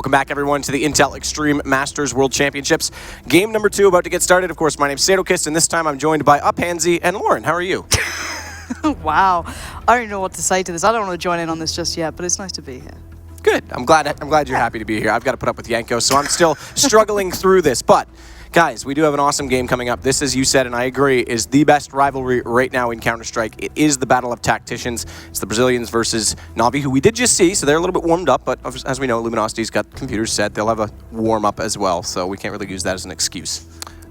Welcome back, everyone, to the Intel Extreme Masters World Championships. Game number 2 about to get started. Of course, my name's Sadokist, and this time I'm joined by Uphandsy and Lauren. How are you? Wow. I don't know what to say to this. I don't want to join in on this just yet, but it's nice to be here. Good. I'm glad you're happy to be here. I've got to put up with Yanko, so I'm still struggling through this. But, guys, we do have an awesome game coming up. This, as you said, and I agree, is the best rivalry right now in Counter-Strike. It is the battle of tacticians. It's the Brazilians versus NaVi, who we did just see, so they're a little bit warmed up. But as we know, Luminosity got computers set. They'll have a warm-up as well, so we can't really use that as an excuse.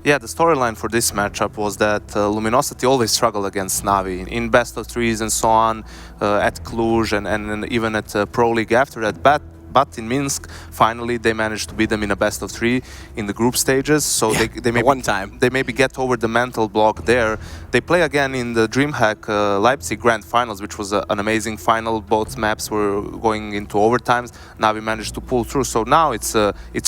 Yeah, the storyline for this matchup was that Luminosity always struggled against NaVi in best of threes and so on, at Cluj and even at Pro League after that. But in Minsk, finally, they managed to beat them in a best of 3 in the group stages. So yeah, they maybe get over the mental block there. They play again in the DreamHack Leipzig Grand Finals, which was an amazing final. Both maps were going into overtimes. NaVi managed to pull through. So now it's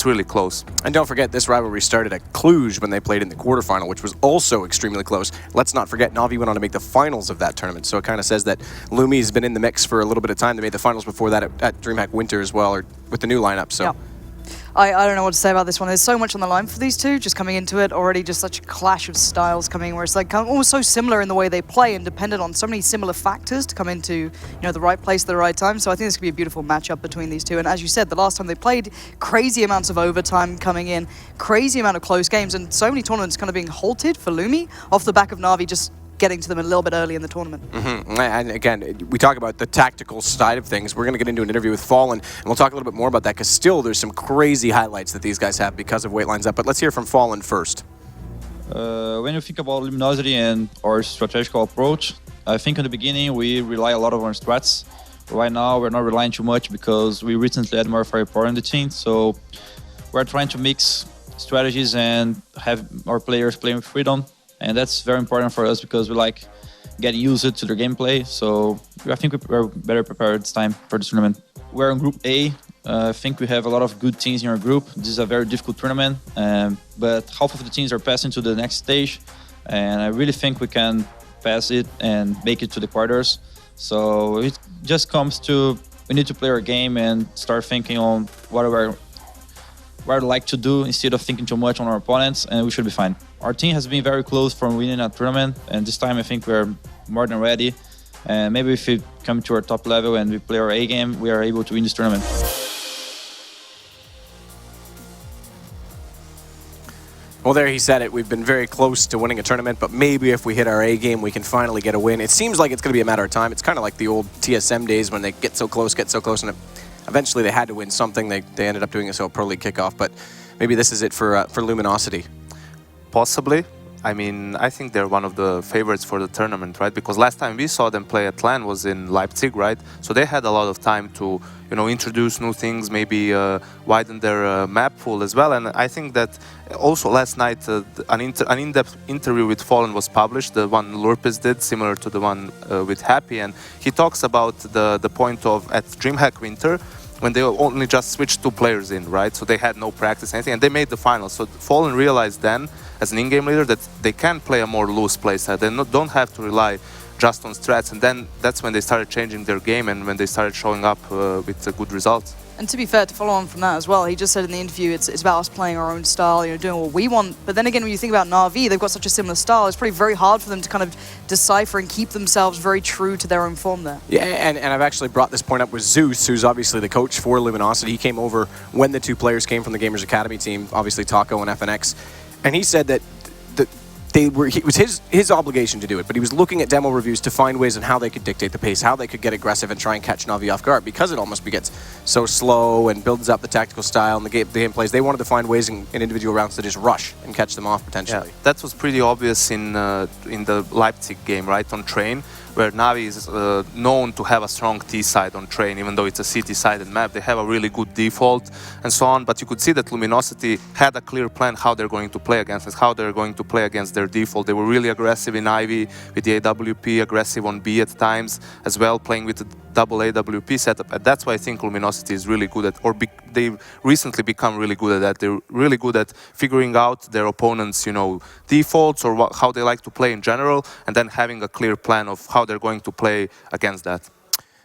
really close. And don't forget, this rivalry started at Cluj when they played in the quarterfinal, which was also extremely close. Let's not forget, NaVi went on to make the finals of that tournament. So it kind of says that Lumi's been in the mix for a little bit of time. They made the finals before that at DreamHack Winter as well, or with the new lineup. So. Yeah. I don't know what to say about this one. There's so much on the line for these two, just coming into it already, just such a clash of styles coming, where it's like almost so similar in the way they play and dependent on so many similar factors to come into the right place at the right time. So I think this could be a beautiful matchup between these two. And as you said, the last time they played, crazy amounts of overtime coming in, crazy amount of close games, and so many tournaments kind of being halted for Lumi off the back of NaVi just getting to them a little bit early in the tournament. And again, we talk about the tactical side of things. We're going to get into an interview with Fallen, and we'll talk a little bit more about that, because still there's some crazy highlights that these guys have because of Weight Lines Up. But let's hear from Fallen first. When you think about Luminosity and our strategical approach, I think in the beginning we rely a lot on our strats. Right now we're not relying too much because we recently had more firepower in the team, so we're trying to mix strategies and have our players playing with freedom. And that's very important for us because we like getting used to their gameplay. So I think we're better prepared this time for this tournament. We're in Group A. I think we have a lot of good teams in our group. This is a very difficult tournament, but half of the teams are passing to the next stage. And I really think we can pass it and make it to the quarters. So it just comes to, we need to play our game and start thinking on what I'd like to do instead of thinking too much on our opponents, and we should be fine. Our team has been very close from winning a tournament, and this time I think we're more than ready. And maybe if we come to our top level and we play our A game, we are able to win this tournament. Well, there he said it. We've been very close to winning a tournament, but maybe if we hit our A game, we can finally get a win. It seems like it's going to be a matter of time. It's kind of like the old TSM days when they get so close, and eventually they had to win something. They ended up doing a Pro League kickoff, but maybe this is it for Luminosity. Possibly. I mean, I think they're one of the favorites for the tournament, right? Because last time we saw them play at LAN was in Leipzig, right? So they had a lot of time to, introduce new things, maybe widen their map pool as well. And I think that also last night an in-depth interview with Fallen was published, the one Lurpis did, similar to the one with Happy. And he talks about the point of at DreamHack Winter, when they only just switched 2 players in, right? So they had no practice, anything, and they made the final. So Fallen realized then, as an in-game leader, that they can play a more loose playset. They don't have to rely just on strats, and then that's when they started changing their game and when they started showing up with good results. And to be fair, to follow on from that as well, he just said in the interview, it's about us playing our own style, doing what we want. But then again, when you think about NaVi, they've got such a similar style. It's probably very hard for them to kind of decipher and keep themselves very true to their own form there. Yeah, and I've actually brought this point up with Zeus, who's obviously the coach for Luminosity. He came over when the 2 players came from the Gamers Academy team, obviously Taco and FNX, and he said that it was his obligation to do it, but he was looking at demo reviews to find ways on how they could dictate the pace, how they could get aggressive and try and catch NaVi off guard, because it almost gets so slow and builds up the tactical style and the game plays. They wanted to find ways in individual rounds to just rush and catch them off potentially. Yeah, that was pretty obvious in the Leipzig game, right, on Train, where NaVi is known to have a strong T side on Train, even though it's a CT-sided map. They have a really good default and so on, but you could see that Luminosity had a clear plan how they're going to play against us, how they're going to play against their default. They were really aggressive in Ivy with the AWP, aggressive on B at times as well, playing with the double AWP setup. And that's why I think Luminosity is really good at, they've recently become really good at that. They're really good at figuring out their opponents' defaults or how they like to play in general, and then having a clear plan of how they're going to play against that.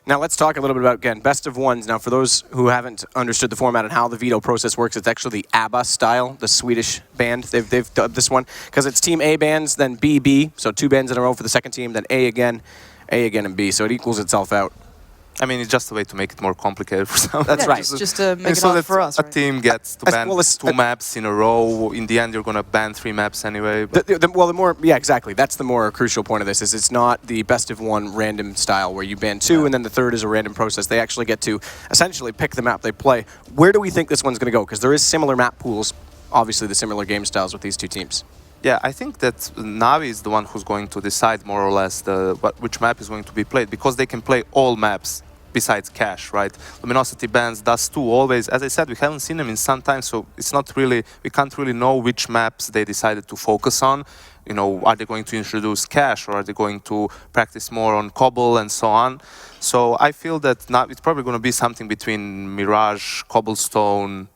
Now let's talk a little bit about, again, best of ones. Now for those who haven't understood the format and how the veto process works, it's actually the ABBA style, the Swedish band. They've dubbed this one because it's team A bans, then B, B. So 2 bans in a row for the second team, then A again, and B. So it equals itself out. I mean, it's just a way to make it more complicated for some. That's right. Just to make it so hard that for us. a Right? team gets to ban 2 maps in a row. In the end, you're going to ban 3 maps anyway. Yeah, exactly. That's the more crucial point of this. Is it's not the best of 1 random style where you ban 2 and then the third is a random process. They actually get to essentially pick the map they play. Where do we think this one's going to go? Because there is similar map pools, obviously the similar game styles with these 2 teams. Yeah, I think that NaVi is the one who's going to decide more or less which map is going to be played, because they can play all maps besides Cash, right? Luminosity bans Dust 2 always. As I said, we haven't seen them in some time, so it's not really, we can't really know which maps they decided to focus on. You know, are they going to introduce Cash, or are they going to practice more on Cobble and so on? So I feel that now it's probably going to be something between Mirage, Cobblestone,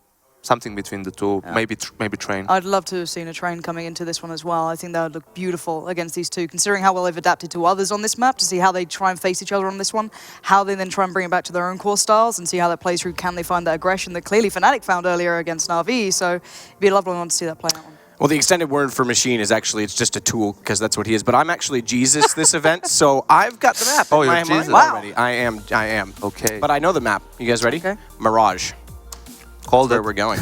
something between the 2, maybe Train. I'd love to have seen a Train coming into this one as well. I think that would look beautiful against these 2, considering how well they've adapted to others on this map, to see how they try and face each other on this one, how they then try and bring it back to their own core styles, and see how that plays through. Can they find that aggression that clearly Fnatic found earlier against NaVi? So it'd be a lovely one to see that play out. Well, the extended word for machine is actually, it's just a tool, because that's what he is. But I'm actually Jesus this event, so I've got the map. Oh, you're in my Jesus. mind already. I am. Okay. But I know the map. You guys ready? Okay. Mirage. Called That's it. where we're going.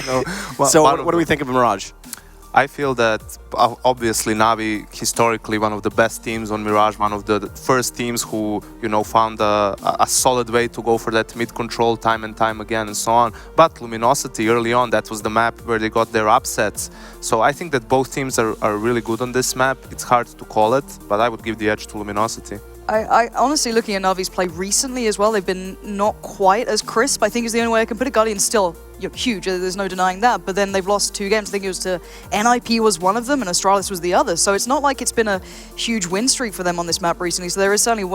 No, So what do we think of Mirage? I feel that obviously NaVi, historically one of the best teams on Mirage, one of the first teams who, you know, found a solid way to go for that mid control time and time again and so on. But Luminosity early on, that was the map where they got their upsets. So I think that both teams are really good on this map. It's hard to call it, but I would give the edge to Luminosity. I honestly, looking at NaVi's play recently as well, they've been not quite as crisp, I think is the only way I can put it. Guardian's still huge, there's no denying that, but then they've lost 2 games. I think it was to NIP was one of them and Astralis was the other, so it's not like it's been a huge win streak for them on this map recently, so there is certainly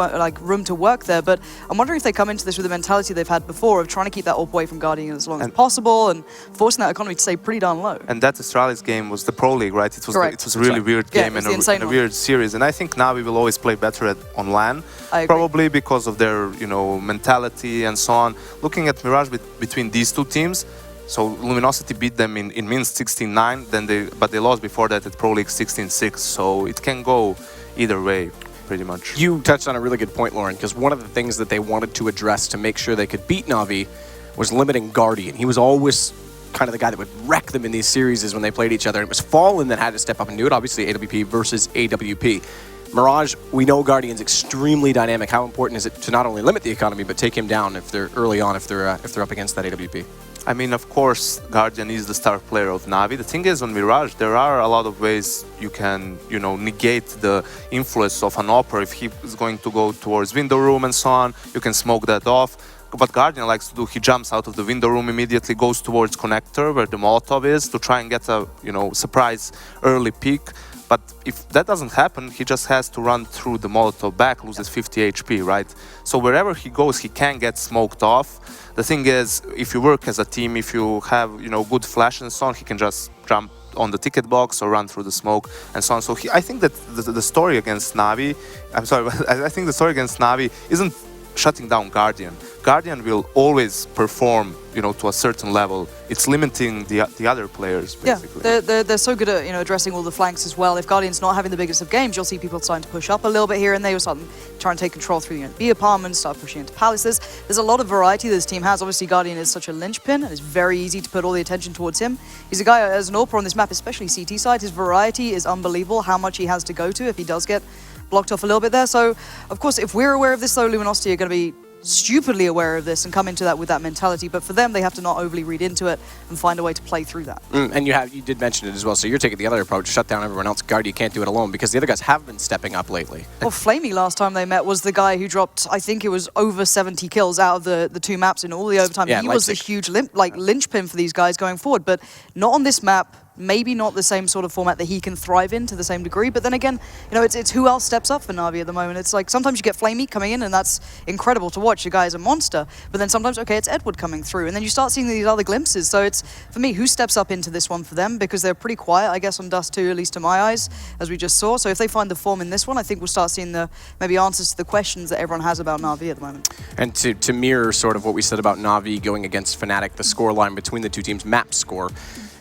room to work there, but I'm wondering if they come into this with the mentality they've had before of trying to keep that AWP away from Guardian as long as possible and forcing that economy to stay pretty darn low. And that Astralis game was the Pro League, right? It was Correct. it was a really weird game and a weird series, and I think NaVi will always play better on LAN, probably because of their, you know, mentality and so on. Looking at Mirage between these 2 teams, so Luminosity beat them in Minsk 16-9, but they lost before that at Pro League 16-6, so it can go either way, pretty much. You touched on a really good point, Lauren, because one of the things that they wanted to address to make sure they could beat NaVi was limiting Guardian. He was always kind of the guy that would wreck them in these series when they played each other. It was Fallen that had to step up and do it, obviously AWP versus AWP. Mirage, we know Guardian's extremely dynamic. How important is it to not only limit the economy, but take him down if they're early on, if they're up against that AWP? I mean, of course, Guardian is the star player of NaVi. The thing is, on Mirage, there are a lot of ways you can, you know, negate the influence of an Opera. If he is going to go towards window room and so on, you can smoke that off. What Guardian likes to do, he jumps out of the window room immediately, goes towards connector where the Molotov is to try and get a, you know, surprise early peek. But if that doesn't happen, he just has to run through the Molotov back, loses 50 HP, right? So wherever he goes, he can get smoked off. The thing is, if you work as a team, if you have, you know, good flash and so on, he can just jump on the ticket box or run through the smoke and so on. So I think that the story against NaVi, I think the story against NaVi isn't shutting down Guardian. Guardian will always perform, you know, to a certain level. It's limiting the other players, basically. Yeah, they're so good at, you know, addressing all the flanks as well. If Guardian's not having the biggest of games, you'll see people starting to push up a little bit here and there. You'll start trying to take control through, you know, B apartments, start pushing into palaces. There's a lot of variety this team has. Obviously, Guardian is such a linchpin, and it's very easy to put all the attention towards him. He's a guy, as an AWPer on this map, especially CT side, his variety is unbelievable, how much he has to go to if he does get blocked off a little bit there. So, of course, if we're aware of this, though, Luminosity are going to be stupidly aware of this and come into that with that mentality, but for them they have to not overly read into it and find a way to play through that. And you did mention it as well, so you're taking the other approach, shut down everyone else. Guardian can't do it alone because the other guys have been stepping up lately. Well, Flamey last time they met was the guy who dropped, I think it was over 70 kills out of the 2 maps in all the overtime. Yeah, he was the huge linchpin for these guys going forward, but not on this map. maybe not the same sort of format that he can thrive in to the same degree. But then again, you know, it's who else steps up for NaVi at the moment. It's like sometimes you get Flamey coming in, and that's incredible to watch. The guy is a monster. But then sometimes, okay, it's Edward coming through, and then you start seeing these other glimpses. So it's, for me, who steps up into this one for them, because they're pretty quiet, I guess, on Dust 2, at least to my eyes, as we just saw. So if they find the form in this one, I think we'll start seeing the maybe answers to the questions that everyone has about NaVi at the moment. And to mirror sort of what we said about NaVi going against Fnatic, the scoreline between the two teams, map score,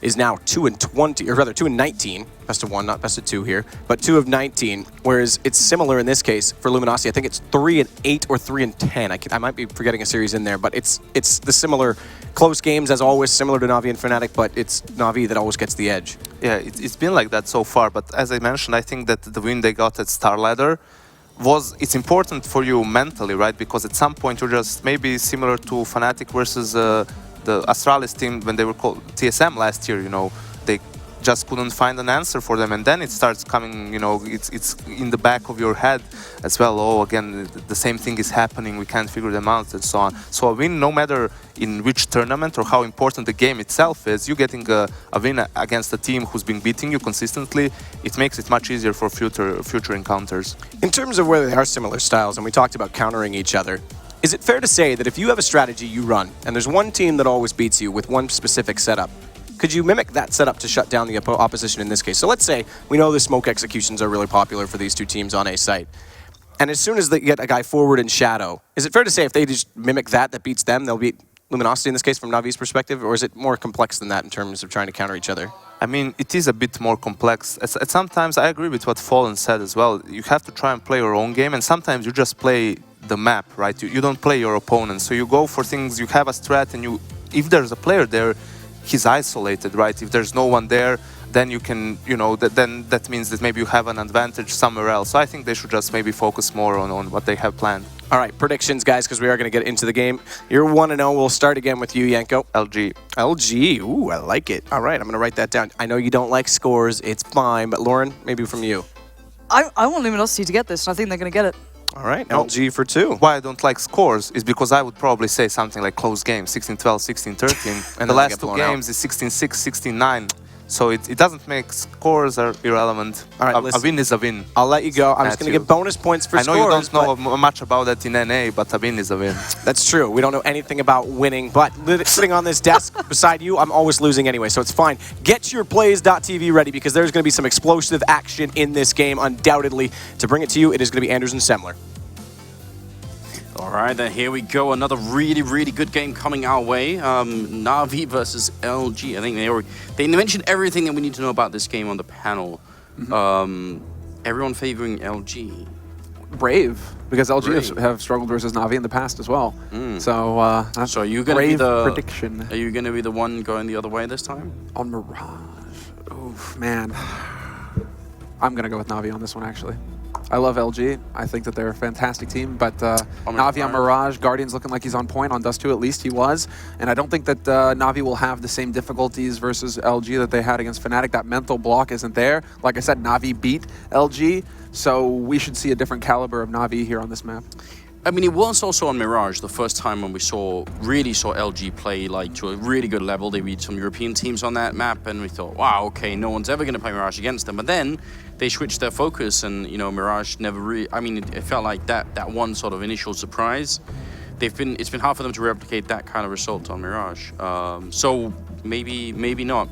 is now 2-20, or rather 2-19, best of 1, not best of 2 here, but 2 of 19, whereas it's similar in this case for Luminosity. I think it's 3-8 or 3-10. I might be forgetting a series in there, but it's the similar close games as always, similar to NaVi and Fnatic, but it's NaVi that always gets the edge. Yeah, it's been like that so far, but as I mentioned, I think that the win they got at Star Ladder it's important for you mentally, right? Because at some point you're just maybe similar to Fnatic versus the Astralis team when they were called TSM last year, you know, they just couldn't find an answer for them, and then it starts coming, you know, it's in the back of your head as well. Oh, again, the same thing is happening, we can't figure them out, and so on. So a win, no matter in which tournament or how important the game itself is, you getting a win against a team who's been beating you consistently, it makes it much easier for future encounters. In terms of where they are similar styles, and we talked about countering each other, is it fair to say that if you have a strategy you run, and there's one team that always beats you with one specific setup, could you mimic that setup to shut down the opposition in this case? So let's say we know the smoke executions are really popular for these two teams on A site. And as soon as they get a guy forward in shadow, is it fair to say if they just mimic that beats them, they'll beat Luminosity in this case from NaVi's perspective? Or is it more complex than that in terms of trying to counter each other? I mean, it is a bit more complex. Sometimes I agree with what Fallen said as well. You have to try and play your own game, and sometimes you just play the map, right? You don't play your opponent. So you go for things, you have a strat, and if there's a player there, he's isolated, right? If there's no one there, then you can, you know, then that means that maybe you have an advantage somewhere else. So I think they should just maybe focus more on what they have planned. All right, predictions, guys, because we are going to get into the game. You're 1-0. We'll start again with you, Yanko. LG. LG. Ooh, I like it. All right, I'm going to write that down. I know you don't like scores. It's fine. But Lauren, maybe from you. I want Luminosity to get this, and I think they're going to get it. All right, LG for 2. Why I don't like scores is because I would probably say something like close game, 16-12, 16-13. And the last two games is 16-6, 16-9. So it doesn't make scores are irrelevant. All right, a win is a win. I'll let you go. I'm just going to give bonus points for scores. I know you don't know much about that in NA, but a win is a win. That's true. We don't know anything about winning, but sitting on this desk beside you, I'm always losing anyway, so it's fine. Get your plays.tv ready because there's going to be some explosive action in this game, undoubtedly. To bring it to you, it is going to be Anders and Semler. All right, then here we go. Another really, really good game coming our way. NaVi versus LG. I think they mentioned everything that we need to know about this game on the panel. Everyone favoring LG. Brave, because LG have struggled versus NaVi in the past as well. So that's so are you gonna be the prediction. Are you going to be the one going the other way this time? On Mirage. Oof, man. I'm going to go with NaVi on this one, actually. I love LG. I think that they're a fantastic team, but NaVi on Mirage, Guardian's looking like he's on point. On Dust 2 at least he was. And I don't think that NaVi will have the same difficulties versus LG that they had against Fnatic. That mental block isn't there. Like I said, NaVi beat LG, so we should see a different caliber of NaVi here on this map. I mean, it was also on Mirage the first time when we really saw LG play like to a really good level. They beat some European teams on that map, and we thought, wow, okay, no one's ever going to play Mirage against them. But then they switched their focus, and you know, Mirage never really. I mean, it felt like that one sort of initial surprise. It's been hard for them to replicate that kind of result on Mirage. So maybe not.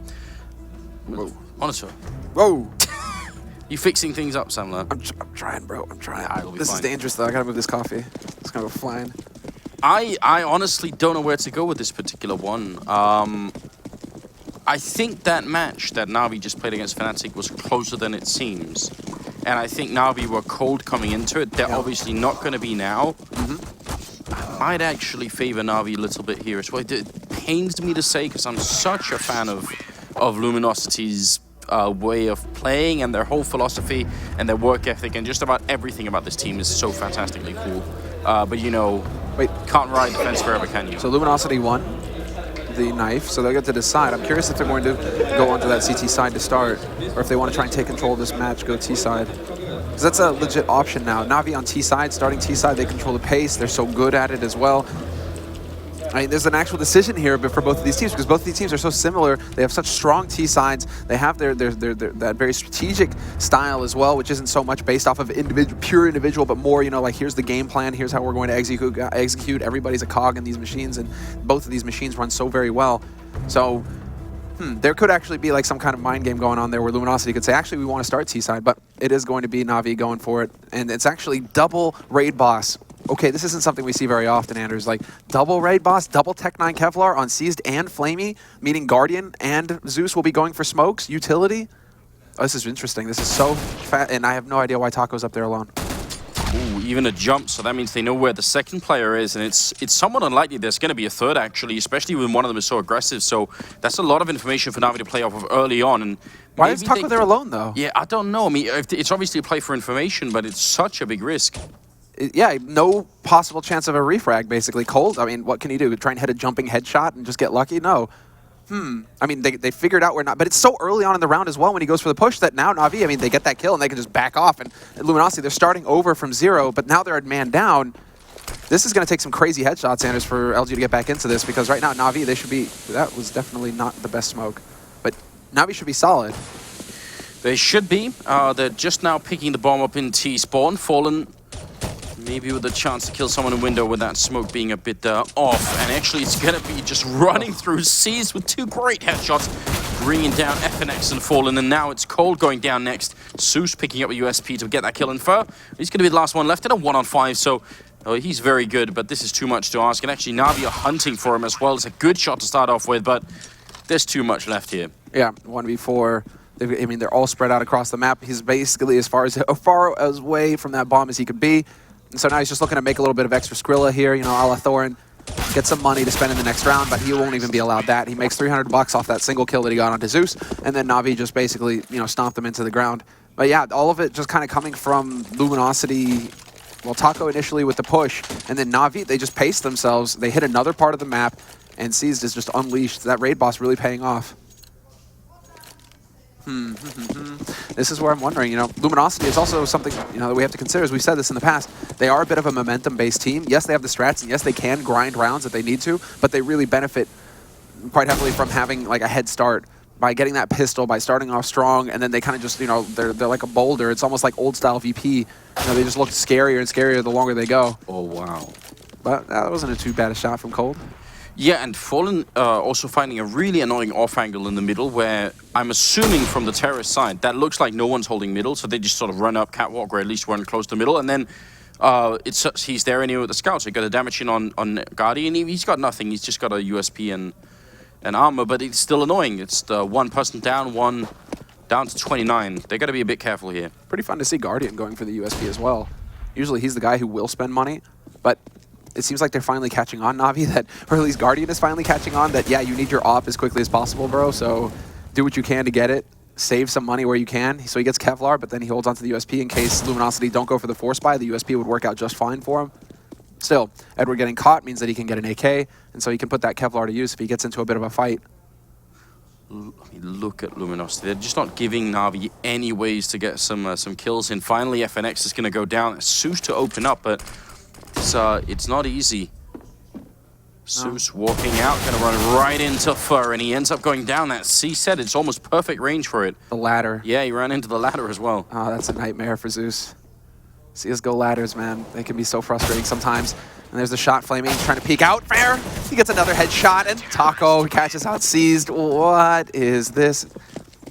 Whoa. Honestly. Whoa. You fixing things up, Samler? I'm trying, bro. I'm trying. Nah, this is dangerous, though. I gotta move this coffee. It's gonna go flying. I honestly don't know where to go with this particular one. I think that match that NaVi just played against Fnatic was closer than it seems. And I think NaVi were cold coming into it. They're obviously not going to be now. I might actually favor NaVi a little bit here as well. It pains me to say because I'm such a fan of Luminosity's way of playing and their whole philosophy and their work ethic and just about everything about this team is so fantastically cool. But you know, can't ride the fence forever, can you? So Luminosity won the knife, so they'll get to decide. I'm curious if they're going to go onto that CT side to start, or if they want to try and take control of this match, go T side. Because that's a legit option now. NaVi on T side, starting T side, they control the pace. They're so good at it as well. I mean, there's an actual decision here for both of these teams because both of these teams are so similar. They have such strong T sides. They have their that very strategic style as well, which isn't so much based off of pure individual, but more, you know, like here's the game plan, here's how we're going to execute. Everybody's a cog in these machines, and both of these machines run so very well. So there could actually be like some kind of mind game going on there where Luminosity could say, actually, we want to start T-side, but it is going to be NaVi going for it. And it's actually double raid boss. Okay, this isn't something we see very often, Anders. Like, double raid boss, double Tech 9 Kevlar on Seized and Flamey, meaning Guardian and Zeus will be going for smokes, utility. Oh, this is interesting. This is so fat, and I have no idea why Taco's up there alone. Ooh, even a jump, so that means they know where the second player is, and it's somewhat unlikely there's going to be a third, actually, especially when one of them is so aggressive. So that's a lot of information for NaVi to play off of early on. And why is Taco there alone, though? Yeah, I don't know. I mean, it's obviously a play for information, but it's such a big risk. Yeah, no possible chance of a refrag, basically. Cold, I mean, what can he do? Try and hit a jumping headshot and just get lucky? No. I mean, they figured out where not, but it's so early on in the round as well when he goes for the push that now NaVi, I mean, they get that kill and they can just back off. And Luminosity, they're starting over from 0, but now they're a man down. This is going to take some crazy headshots, Anders, for LG to get back into this, because right now NaVi, they should be, that was definitely not the best smoke, but NaVi should be solid. They should be. They're just now picking the bomb up in T-spawn. Fallen maybe with a chance to kill someone in window with that smoke being a bit off. And actually it's going to be just running through Seas with 2 great headshots, bringing down FNX and Fallen. And now it's Cold going down next. Zeus picking up a USP to get that kill. Infer, he's going to be the last one left in a 1-on-5. So he's very good, but this is too much to ask. And actually NaVi are hunting for him as well. It's a good shot to start off with, but there's too much left here. Yeah, 1v4. I mean, they're all spread out across the map. He's basically as far away from that bomb as he could be. And so now he's just looking to make a little bit of extra Skrilla here, you know, a la Thorin. Get some money to spend in the next round, but he won't even be allowed that. He makes 300 bucks off that single kill that he got onto Zeus, and then NaVi just basically, you know, stomped them into the ground. But yeah, all of it just kind of coming from Luminosity. Well, Taco initially with the push, and then NaVi, they just paced themselves. They hit another part of the map, and Seized is just unleashed. That raid boss really paying off. This is where I'm wondering, you know, Luminosity is also something, you know, that we have to consider. As we've said this in the past, they are a bit of a momentum-based team. Yes, they have the strats, and yes, they can grind rounds if they need to, but they really benefit quite heavily from having like a head start by getting that pistol, by starting off strong, and then they kind of just, you know, they're like a boulder. It's almost like old-style VP. You know, they just look scarier and scarier the longer they go. Oh, wow. But that wasn't too bad a shot from Cold. Yeah, and Fallen also finding a really annoying off angle in the middle where I'm assuming from the terrorist side, that looks like no one's holding middle, so they just sort of run up catwalk or at least run close to middle, and then he's there anyway with the scouts. So he got a damage in on Guardian. He's got nothing, he's just got a USP and armor, but it's still annoying. It's the one person down, one down to 29. They got to be a bit careful here. Pretty fun to see Guardian going for the USP as well. Usually he's the guy who will spend money, but it seems like they're finally catching on, NaVi, that, or at least Guardian is finally catching on that, yeah, you need your op as quickly as possible, bro, so do what you can to get it. Save some money where you can. So he gets Kevlar, but then he holds onto the USP in case Luminosity don't go for the force buy. The USP would work out just fine for him. Still, Edward getting caught means that he can get an AK, and so he can put that Kevlar to use if he gets into a bit of a fight. I mean, look at Luminosity. They're just not giving NaVi any ways to get some kills in. Finally, FNX is going to go down. Zeus to open up, but it's not easy. Zeus walking out, going to run right into Fur, and he ends up going down that C set. It's almost perfect range for it. The ladder. Yeah, he ran into the ladder as well. Oh, that's a nightmare for Zeus. CSGO ladders, man. They can be so frustrating sometimes. And there's the shot flaming, trying to peek out. Fair! He gets another headshot, and Taco catches out Seized. What is this?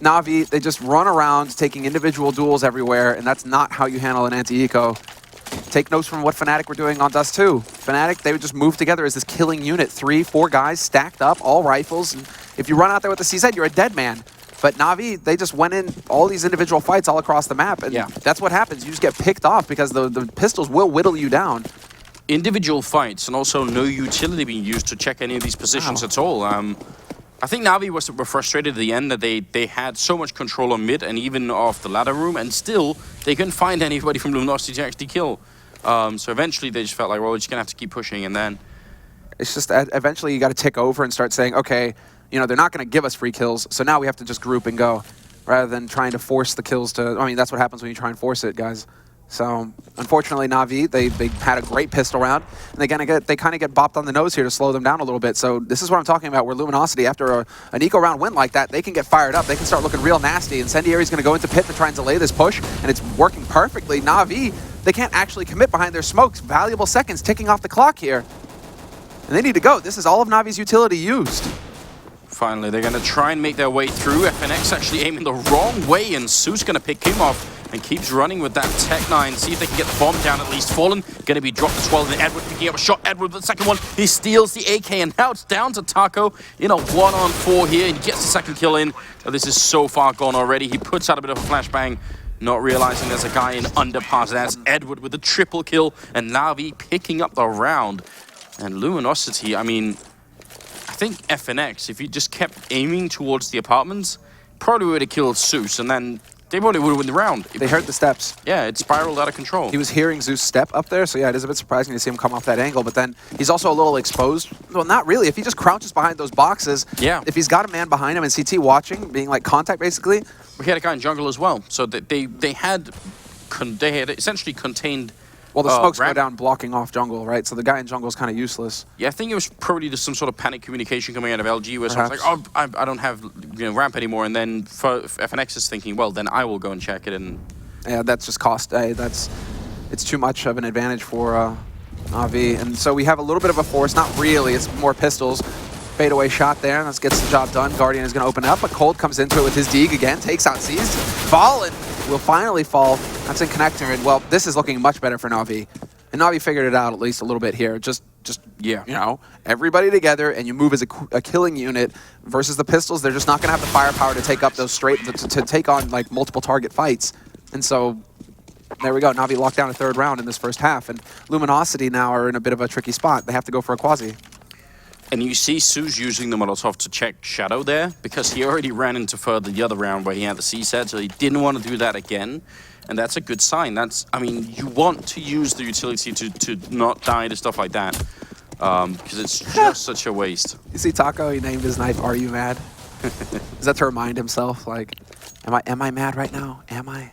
NaVi, they just run around taking individual duels everywhere, and that's not how you handle an anti-eco. Take notes from what Fnatic were doing on Dust 2. Fnatic, they would just move together as this killing unit. 3, 4 guys stacked up, all rifles. And if you run out there with the CZ, you're a dead man. But NaVi, they just went in all these individual fights all across the map. And yeah, that's what happens. You just get picked off because the pistols will whittle you down. Individual fights and also no utility being used to check any of these positions at all. I think NaVi were frustrated at the end that they had so much control on mid and even off the ladder room, and still they couldn't find anybody from Luminosity to actually kill. So eventually they just felt like, well, we're just going to have to keep pushing, and then... It's just eventually you got to tick over and start saying, okay, you know, they're not going to give us free kills, so now we have to just group and go, rather than trying to force the kills to... I mean, that's what happens when you try and force it, guys. So unfortunately, NaVi, they had a great pistol round, and they kind of get bopped on the nose here to slow them down a little bit. So this is what I'm talking about, where Luminosity, after an eco round win like that, they can get fired up. They can start looking real nasty. Incendiary's going to go into pit to try and delay this push, and it's working perfectly. NaVi, they can't actually commit behind their smokes. Valuable seconds ticking off the clock here, and they need to go. This is all of NaVi's utility used. Finally, they're going to try and make their way through. FNX actually aiming the wrong way, and Su's going to pick him off and keeps running with that Tech 9. See if they can get the bomb down at least. Fallen going to be dropped as well. And Edward picking up a shot. Edward with the second one. He steals the AK, and now it's down to Taco in a 1-on-4 here. And he gets the second kill in. Oh, this is so far gone already. He puts out a bit of a flashbang, not realizing there's a guy in underpass. That's Edward with the triple kill, and NaVi picking up the round. And Luminosity, I mean, I think FNX, if he just kept aiming towards the apartments, probably would have killed Zeus, and then they probably would have won the round. They heard the steps. Yeah, it spiraled out of control. He was hearing Zeus step up there, so yeah, it is a bit surprising to see him come off that angle, but then he's also a little exposed. Well, not really. If he just crouches behind those boxes, yeah. If he's got a man behind him and CT watching, being like contact basically. We had a guy in jungle as well, so they had essentially contained. Well, the smokes go down blocking off jungle, right? So the guy in jungle is kind of useless. Yeah, I think it was probably just some sort of panic communication coming out of LG where someone's like, oh, I don't have ramp anymore. And then FNX is thinking, well, then I will go and check it. And yeah, that's just cost. It's too much of an advantage for NaVi. And so we have a little bit of a force. Not really. It's more pistols. Fadeaway shot there. That gets the job done. Guardian is going to open up, but Cold comes into it with his Deeg again. Takes out Seized. Fallen will finally fall. That's in connector, and well, this is looking much better for NaVi. And NaVi figured it out at least a little bit here. Just yeah, you know, everybody together, and you move as a killing unit versus the pistols. They're just not going to have the firepower to take up those to take on like multiple target fights. And so there we go. NaVi locked down a third round in this first half, and Luminosity now are in a bit of a tricky spot. They have to go for a quasi. And you see Su's using the Molotov to check Shadow there, because he already ran into further the other round where he had the C set, so he didn't want to do that again. And that's a good sign. That's, I mean, you want to use the utility to not die to stuff like that, because it's just such a waste. You see Taco, he named his knife, Are You Mad? Is that to remind himself, like, am I mad right now? Am I?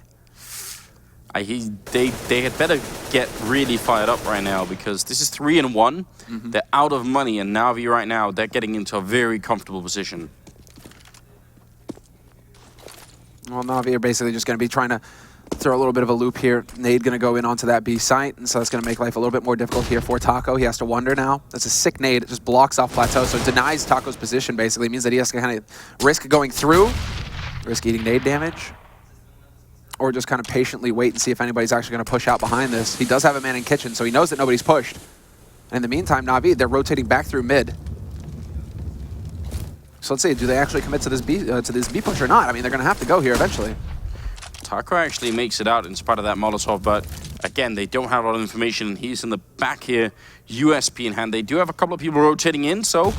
They had better get really fired up right now, because this is 3-1. They're out of money, and NaVi right now, they're getting into a very comfortable position. Well, NaVi are basically just going to be trying to throw a little bit of a loop here. Nade going to go in onto that B site, and so that's going to make life a little bit more difficult here for Taco. He has to wonder now. That's a sick nade. It just blocks off Plateau, so it denies Taco's position, basically. It means that he has to kind of risk going through, risk eating nade damage, or just kind of patiently wait and see if anybody's actually going to push out behind this. He does have a man in kitchen, so he knows that nobody's pushed. And in the meantime, NaVi, they're rotating back through mid. So let's see, do they actually commit to this B push or not? I mean, they're going to have to go here eventually. Taco actually makes it out in spite of that Molotov, but again, they don't have a lot of information. He's in the back here, USP in hand. They do have a couple of people rotating in, so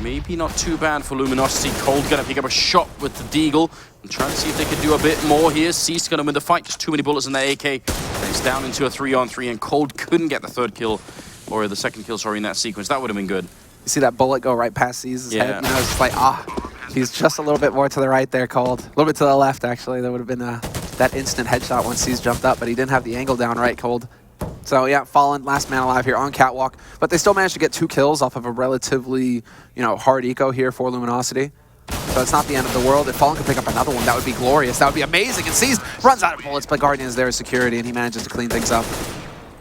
maybe not too bad for Luminosity. Cold going to pick up a shot with the Deagle and try to see if they can do a bit more here. Cease going to win the fight, just too many bullets in that AK. And it's down into a 3-on-3, and Cold couldn't get the third kill, or the second kill, sorry, in that sequence. That would have been good. You see that bullet go right past C's head? You know, it's just like, he's just a little bit more to the right there, Cold. A little bit to the left, actually. There would have been that instant headshot once C's jumped up, but he didn't have the angle down right, Cold. So yeah, Fallen, last man alive here on Catwalk, but they still managed to get 2 kills off of a relatively, hard eco here for Luminosity. So it's not the end of the world. If Fallen could pick up another one, that would be glorious. That would be amazing. And Seized runs out of bullets, but Guardian is there as security, and he manages to clean things up.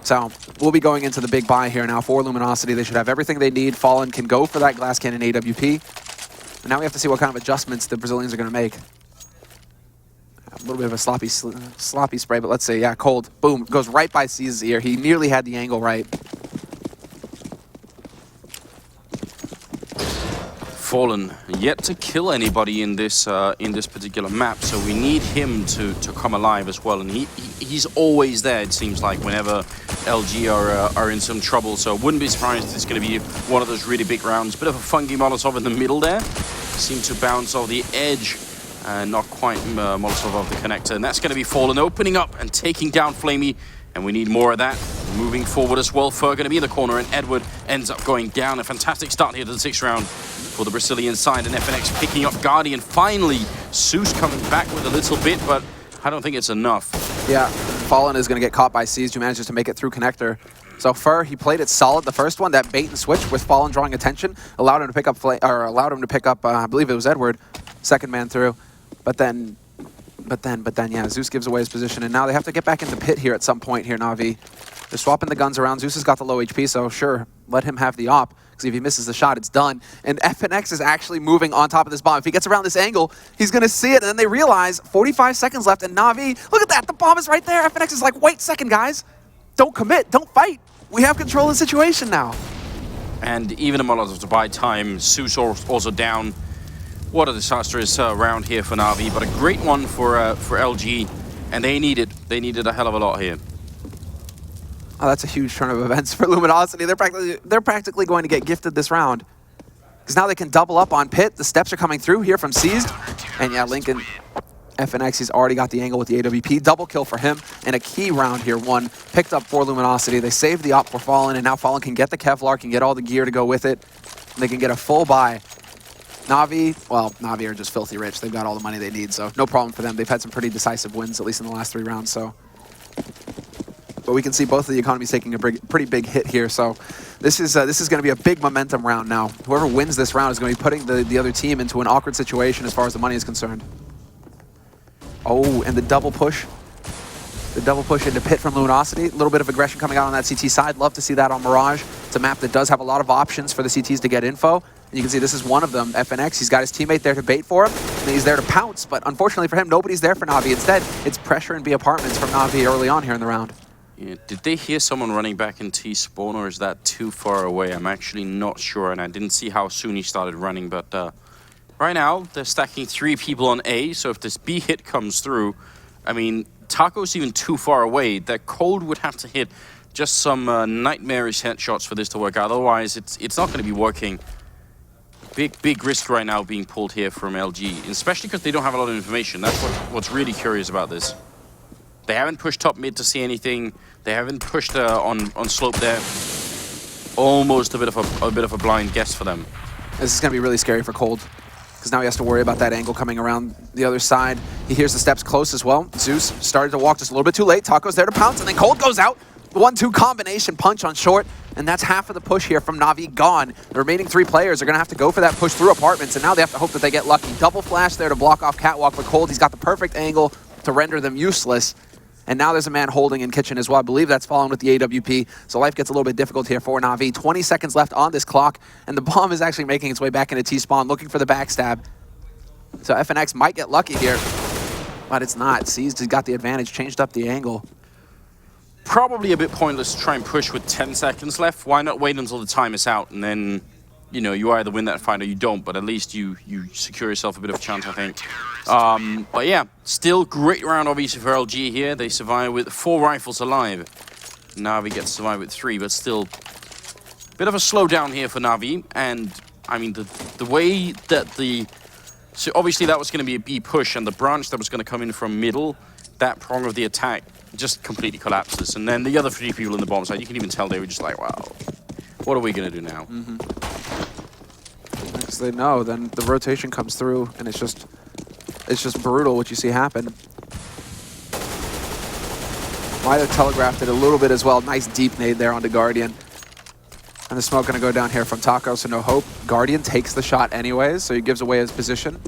So we'll be going into the big buy here now for Luminosity. They should have everything they need. Fallen can go for that glass cannon AWP. And now we have to see what kind of adjustments the Brazilians are going to make. A little bit of a sloppy spray, but let's see. Yeah, Cold. Boom. Goes right by C's ear. He nearly had the angle right. Fallen yet to kill anybody in this particular map, so we need him to come alive as well, and he's always there, it seems like, whenever LG are in some trouble, so wouldn't be surprised if it's going to be one of those really big rounds. Bit of a funky Molotov in the middle there, seemed to bounce off the edge, and not quite Molotov off the connector, and that's going to be Fallen opening up and taking down Flamey, and we need more of that. Moving forward as well, Fer going to be in the corner, and Edward ends up going down. A fantastic start here to the 6th round for the Brazilian side, and FNX picking up Guardian. Finally, Zeus coming back with a little bit, but I don't think it's enough. Yeah, Fallen is going to get caught by Seized, who manages to make it through Connector. So Fur, he played it solid the first one. That bait and switch with Fallen drawing attention allowed him to pick up, I believe it was Edward, second man through. But then, yeah, Zeus gives away his position, and now they have to get back into pit here at some point here, Na'Vi. They're swapping the guns around. Zeus has got the low HP, so sure, let him have the op, because if he misses the shot, it's done. And FNX is actually moving on top of this bomb. If he gets around this angle, he's going to see it, and then they realize 45 seconds left, and Na'Vi, look at that, the bomb is right there. FNX is like, wait a second, guys. Don't commit, don't fight. We have control of the situation now. And even a Molotov to buy time. Zeus also down. What a disastrous round here for Na'Vi, but a great one for LG. And they needed a hell of a lot here. Oh, that's a huge turn of events for Luminosity. They're practically going to get gifted this round. Because now they can double up on pit. The steps are coming through here from Seized. And yeah, Lincoln, FNX, he's already got the angle with the AWP. Double kill for him. And a key round here, one picked up for Luminosity. They saved the op for Fallen, and now Fallen can get the Kevlar, can get all the gear to go with it. And they can get a full buy. Na'Vi are just filthy rich. They've got all the money they need, so no problem for them. They've had some pretty decisive wins, at least in the last 3 rounds, so. But we can see both of the economies taking a pretty big hit here, so this is going to be a big momentum round now. Whoever wins this round is going to be putting the other team into an awkward situation as far as the money is concerned. Oh, and the double push. The double push into pit from Luminosity. A little bit of aggression coming out on that CT side. Love to see that on Mirage. It's a map that does have a lot of options for the CTs to get info. And you can see this is one of them. FNX, he's got his teammate there to bait for him. And he's there to pounce, but unfortunately for him, nobody's there for Na'Vi. Instead, it's pressure and B apartments from Na'Vi early on here in the round. Yeah, did they hear someone running back in T-spawn, or is that too far away? I'm actually not sure, and I didn't see how soon he started running, but right now, they're stacking 3 people on A, so if this B hit comes through, I mean, Taco's even too far away. That Cold would have to hit just some nightmarish headshots for this to work out. Otherwise, it's not going to be working. Big risk right now being pulled here from LG, especially because they don't have a lot of information. That's what's really curious about this. They haven't pushed top mid to see anything. They haven't pushed on slope there. Almost a bit of a blind guess for them. This is going to be really scary for Cold, because now he has to worry about that angle coming around the other side. He hears the steps close as well. Zeus started to walk just a little bit too late. Taco's there to pounce, and then Cold goes out. 1-2 combination punch on short, and that's half of the push here from Na'Vi gone. The remaining 3 players are going to have to go for that push through apartments, and now they have to hope that they get lucky. Double flash there to block off Catwalk for Cold. He's got the perfect angle to render them useless. And now there's a man holding in kitchen as well. I believe that's Fallen with the AWP. So life gets a little bit difficult here for Na'Vi. 20 seconds left on this clock, and the bomb is actually making its way back into T-spawn, looking for the backstab. So FNX might get lucky here, but it's not. Seized has got the advantage, changed up the angle. Probably a bit pointless to try and push with 10 seconds left. Why not wait until the time is out, and then, you know, you either win that fight or you don't, but at least you secure yourself a bit of a chance, I think. But yeah, still great round obviously for LG here. They survive with 4 rifles alive. Na'Vi gets to survive with 3, but still bit of a slowdown here for Na'Vi. And I mean, the way that so obviously that was going to be a B push, and the branch that was going to come in from middle, that prong of the attack just completely collapses. And then the other 3 people in the bomb side, you can even tell they were just like, wow, what are we going to do now? Because they know, then the rotation comes through, and it's just brutal what you see happen. Might have telegraphed it a little bit as well. Nice deep nade there onto Guardian. And the smoke going to go down here from Taco, so no hope. Guardian takes the shot anyways, so he gives away his position.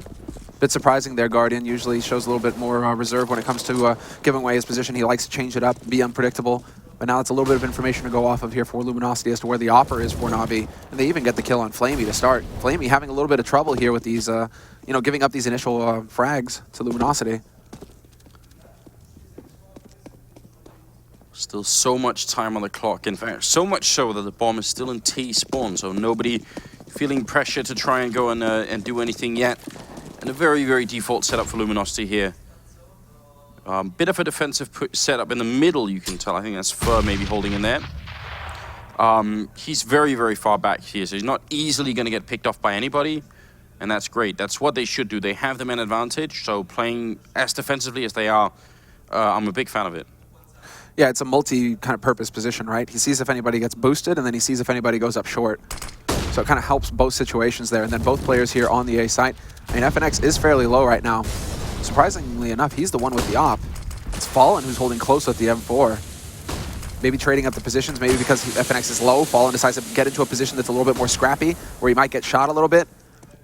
Bit surprising there, Guardian. Usually shows a little bit more reserve when it comes to giving away his position. He likes to change it up, be unpredictable. But now it's a little bit of information to go off of here for Luminosity as to where the offer is for Na'Vi. And they even get the kill on Flamey to start. Flamey having a little bit of trouble here with these, you know, giving up these initial frags to Luminosity. Still so much time on the clock. In fact, so much so that the bomb is still in T-spawn, so nobody feeling pressure to try and go and do anything yet. And a very, very default setup for Luminosity here. Bit of a defensive setup in the middle, you can tell. I think that's Fur maybe holding in there. He's very, very far back here, so he's not easily going to get picked off by anybody. And that's great. That's what they should do. They have the man advantage, so playing as defensively as they are, I'm a big fan of it. Yeah, it's a multi-kind of purpose position, right? He sees if anybody gets boosted, and then he sees if anybody goes up short. So it kind of helps both situations there. And then both players here on the A site. I mean, FNX is fairly low right now. Surprisingly enough, he's the one with the op. It's Fallen who's holding close with the M4. Maybe trading up the positions, maybe because FNX is low, Fallen decides to get into a position that's a little bit more scrappy, where he might get shot a little bit.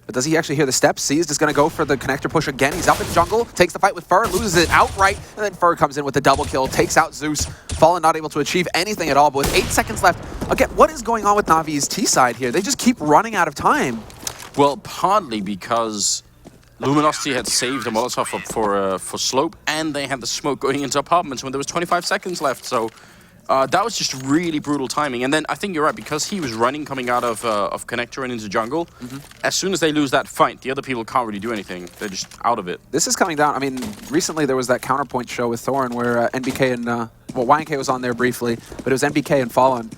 But does he actually hear the steps? Seized is going to go for the connector push again. He's up in jungle, takes the fight with Fur, loses it outright, and then Fur comes in with the double kill, takes out Zeus. Fallen not able to achieve anything at all, but with 8 seconds left. Again, what is going on with Navi's T side here? They just keep running out of time. Well, partly because Luminosity had saved a Molotov for Slope, and they had the smoke going into apartments when there was 25 seconds left, so that was just really brutal timing. And then I think you're right, because he was running coming out of Connector and into jungle, as soon as they lose that fight, the other people can't really do anything. They're just out of it. This is coming down. I mean, recently there was that Counterpoint show with Thorin where NBK and, well, YNK was on there briefly, but it was NBK and Fallen,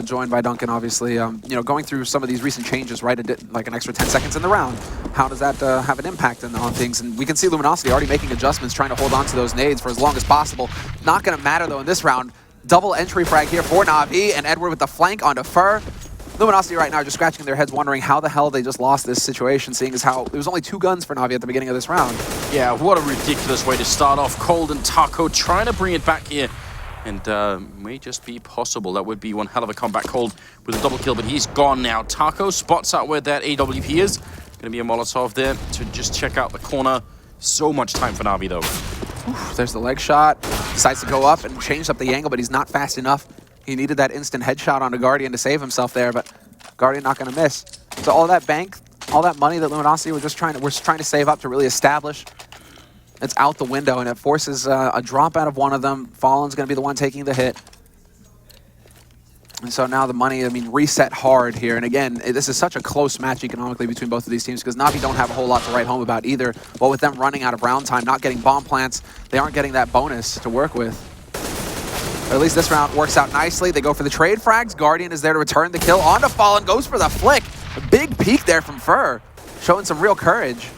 joined by Duncan, obviously, you know, going through some of these recent changes, right? Like an extra 10 seconds in the round. How does that have an impact on things? And we can see Luminosity already making adjustments, trying to hold on to those nades for as long as possible. Not going to matter, though, in this round. Double entry frag here for Na'Vi, and Edward with the flank onto Fur. Luminosity right now just scratching their heads, wondering how the hell they just lost this situation, seeing as how it was only 2 guns for Na'Vi at the beginning of this round. Yeah, what a ridiculous way to start off. Cold and Taco trying to bring it back here. And may just be possible. That would be one hell of a comeback. Cold with a double kill, but he's gone now. Taco spots out where that AWP is. Going to be a Molotov there to just check out the corner. So much time for Na'Vi, though. Oof, there's the leg shot. Decides to go up and change up the angle, but he's not fast enough. He needed that instant headshot onto Guardian to save himself there, but Guardian not going to miss. So all that bank, all that money that Luminosity was trying to save up to really establish, it's out the window, and it forces a drop out of one of them. Fallen's going to be the one taking the hit. And so now the money, I mean, reset hard here. And again, this is such a close match economically between both of these teams because Na'Vi don't have a whole lot to write home about either. But with them running out of round time, not getting bomb plants, they aren't getting that bonus to work with. But at least this round works out nicely. They go for the trade frags. Guardian is there to return the kill onto Fallen, goes for the flick. A big peek there from Fur, showing some real courage.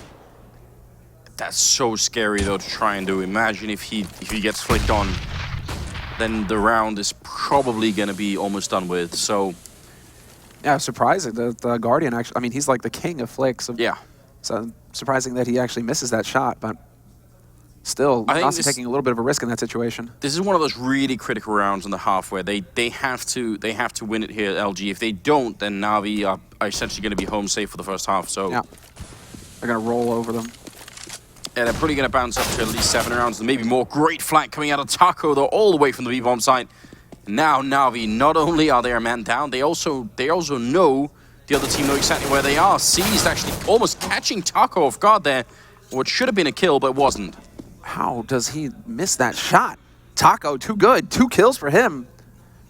That's so scary, though, to try and do. Imagine if he gets flicked on, then the round is probably going to be almost done with. So, yeah, surprising that the Guardian actually, I mean, he's like the king of flicks. Yeah. So surprising that he actually misses that shot, but still, Luminosity taking a little bit of a risk in that situation. This is one of those really critical rounds in the half where they have to win it here at LG. If they don't, then Na'Vi are essentially going to be home safe for the first half. So, yeah, they're going to roll over them. And they're probably going to bounce up to at least 7 rounds and maybe more. Great flank coming out of Taco, though, all the way from the B-bomb site. Now Na'Vi, not only are they a man down, they also know the other team know exactly where they are. Seized actually almost catching Taco off guard there, what should have been a kill, but wasn't. How does he miss that shot? Taco, too good. 2 kills for him.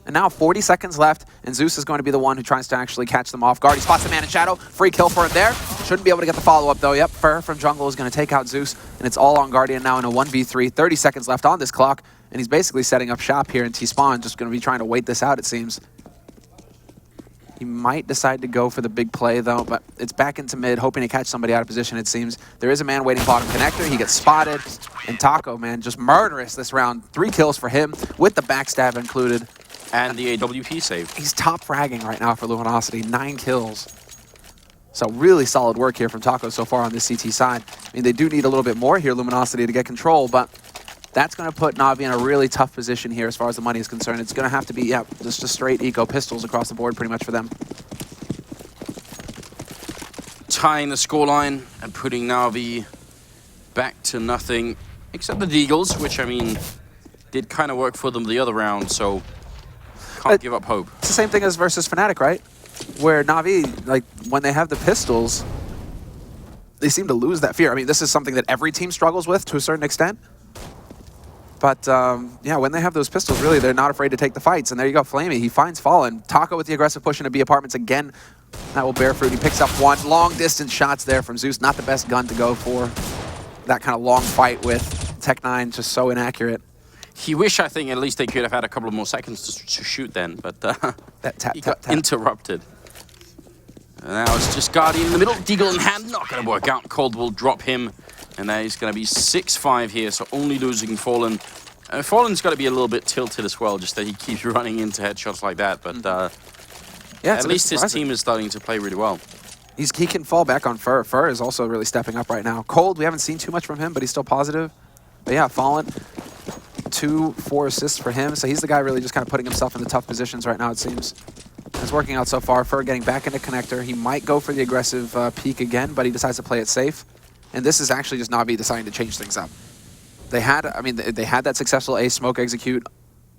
And now 40 seconds left, and Zeus is going to be the one who tries to actually catch them off guard. He spots the man in shadow. Free kill for him there. Shouldn't be able to get the follow-up, though. Yep, Fur from jungle is going to take out Zeus, and it's all on Guardian now in a 1v3. 30 seconds left on this clock, and he's basically setting up shop here in T-Spawn, just going to be trying to wait this out, it seems. He might decide to go for the big play, though, but it's back into mid, hoping to catch somebody out of position, it seems. There is a man waiting bottom connector. He gets spotted, and Taco, man, just murderous this round. 3 kills for him, with the backstab included. And the AWP save. He's top fragging right now for Luminosity, 9 kills. So really solid work here from Taco so far on this CT side. I mean, they do need a little bit more here, Luminosity, to get control, but that's going to put Na'Vi in a really tough position here as far as the money is concerned. It's going to have to be, yeah, just a straight eco pistols across the board pretty much for them. Tying the scoreline and putting Na'Vi back to nothing, except the Deagles, which, I mean, did kind of work for them the other round, so can't give up hope. It's the same thing as versus Fnatic, right? Where Na'Vi, like, when they have the pistols, they seem to lose that fear. I mean, this is something that every team struggles with to a certain extent. But, yeah, when they have those pistols, really, they're not afraid to take the fights. And there you go, Flamey. He finds Fallen. Taco with the aggressive push into B apartments again. That will bear fruit. He picks up 1. Long-distance shots there from Zeus. Not the best gun to go for. That kind of long fight with Tech9, just so inaccurate. He wish, I think, at least they could have had a couple of more seconds to shoot then, but that he got interrupted. And now it's just Guardian in the middle. Deagle in hand, not going to work out. Cold will drop him, and now he's going to be 6-5 here, so only losing Fallen. Fallen's got to be a little bit tilted as well, just that he keeps running into headshots like that, but yeah, at least his team is starting to play really well. He can fall back on Fur. Fur is also really stepping up right now. Cold, we haven't seen too much from him, but he's still positive. But yeah, Fallen. 2, 4 assists for him. So he's the guy really just kind of putting himself into tough positions right now, it seems. It's working out so far. Fer getting back into connector. He might go for the aggressive peek again, but he decides to play it safe. And this is actually just NaVi deciding to change things up. They had, I mean, they had that successful A smoke execute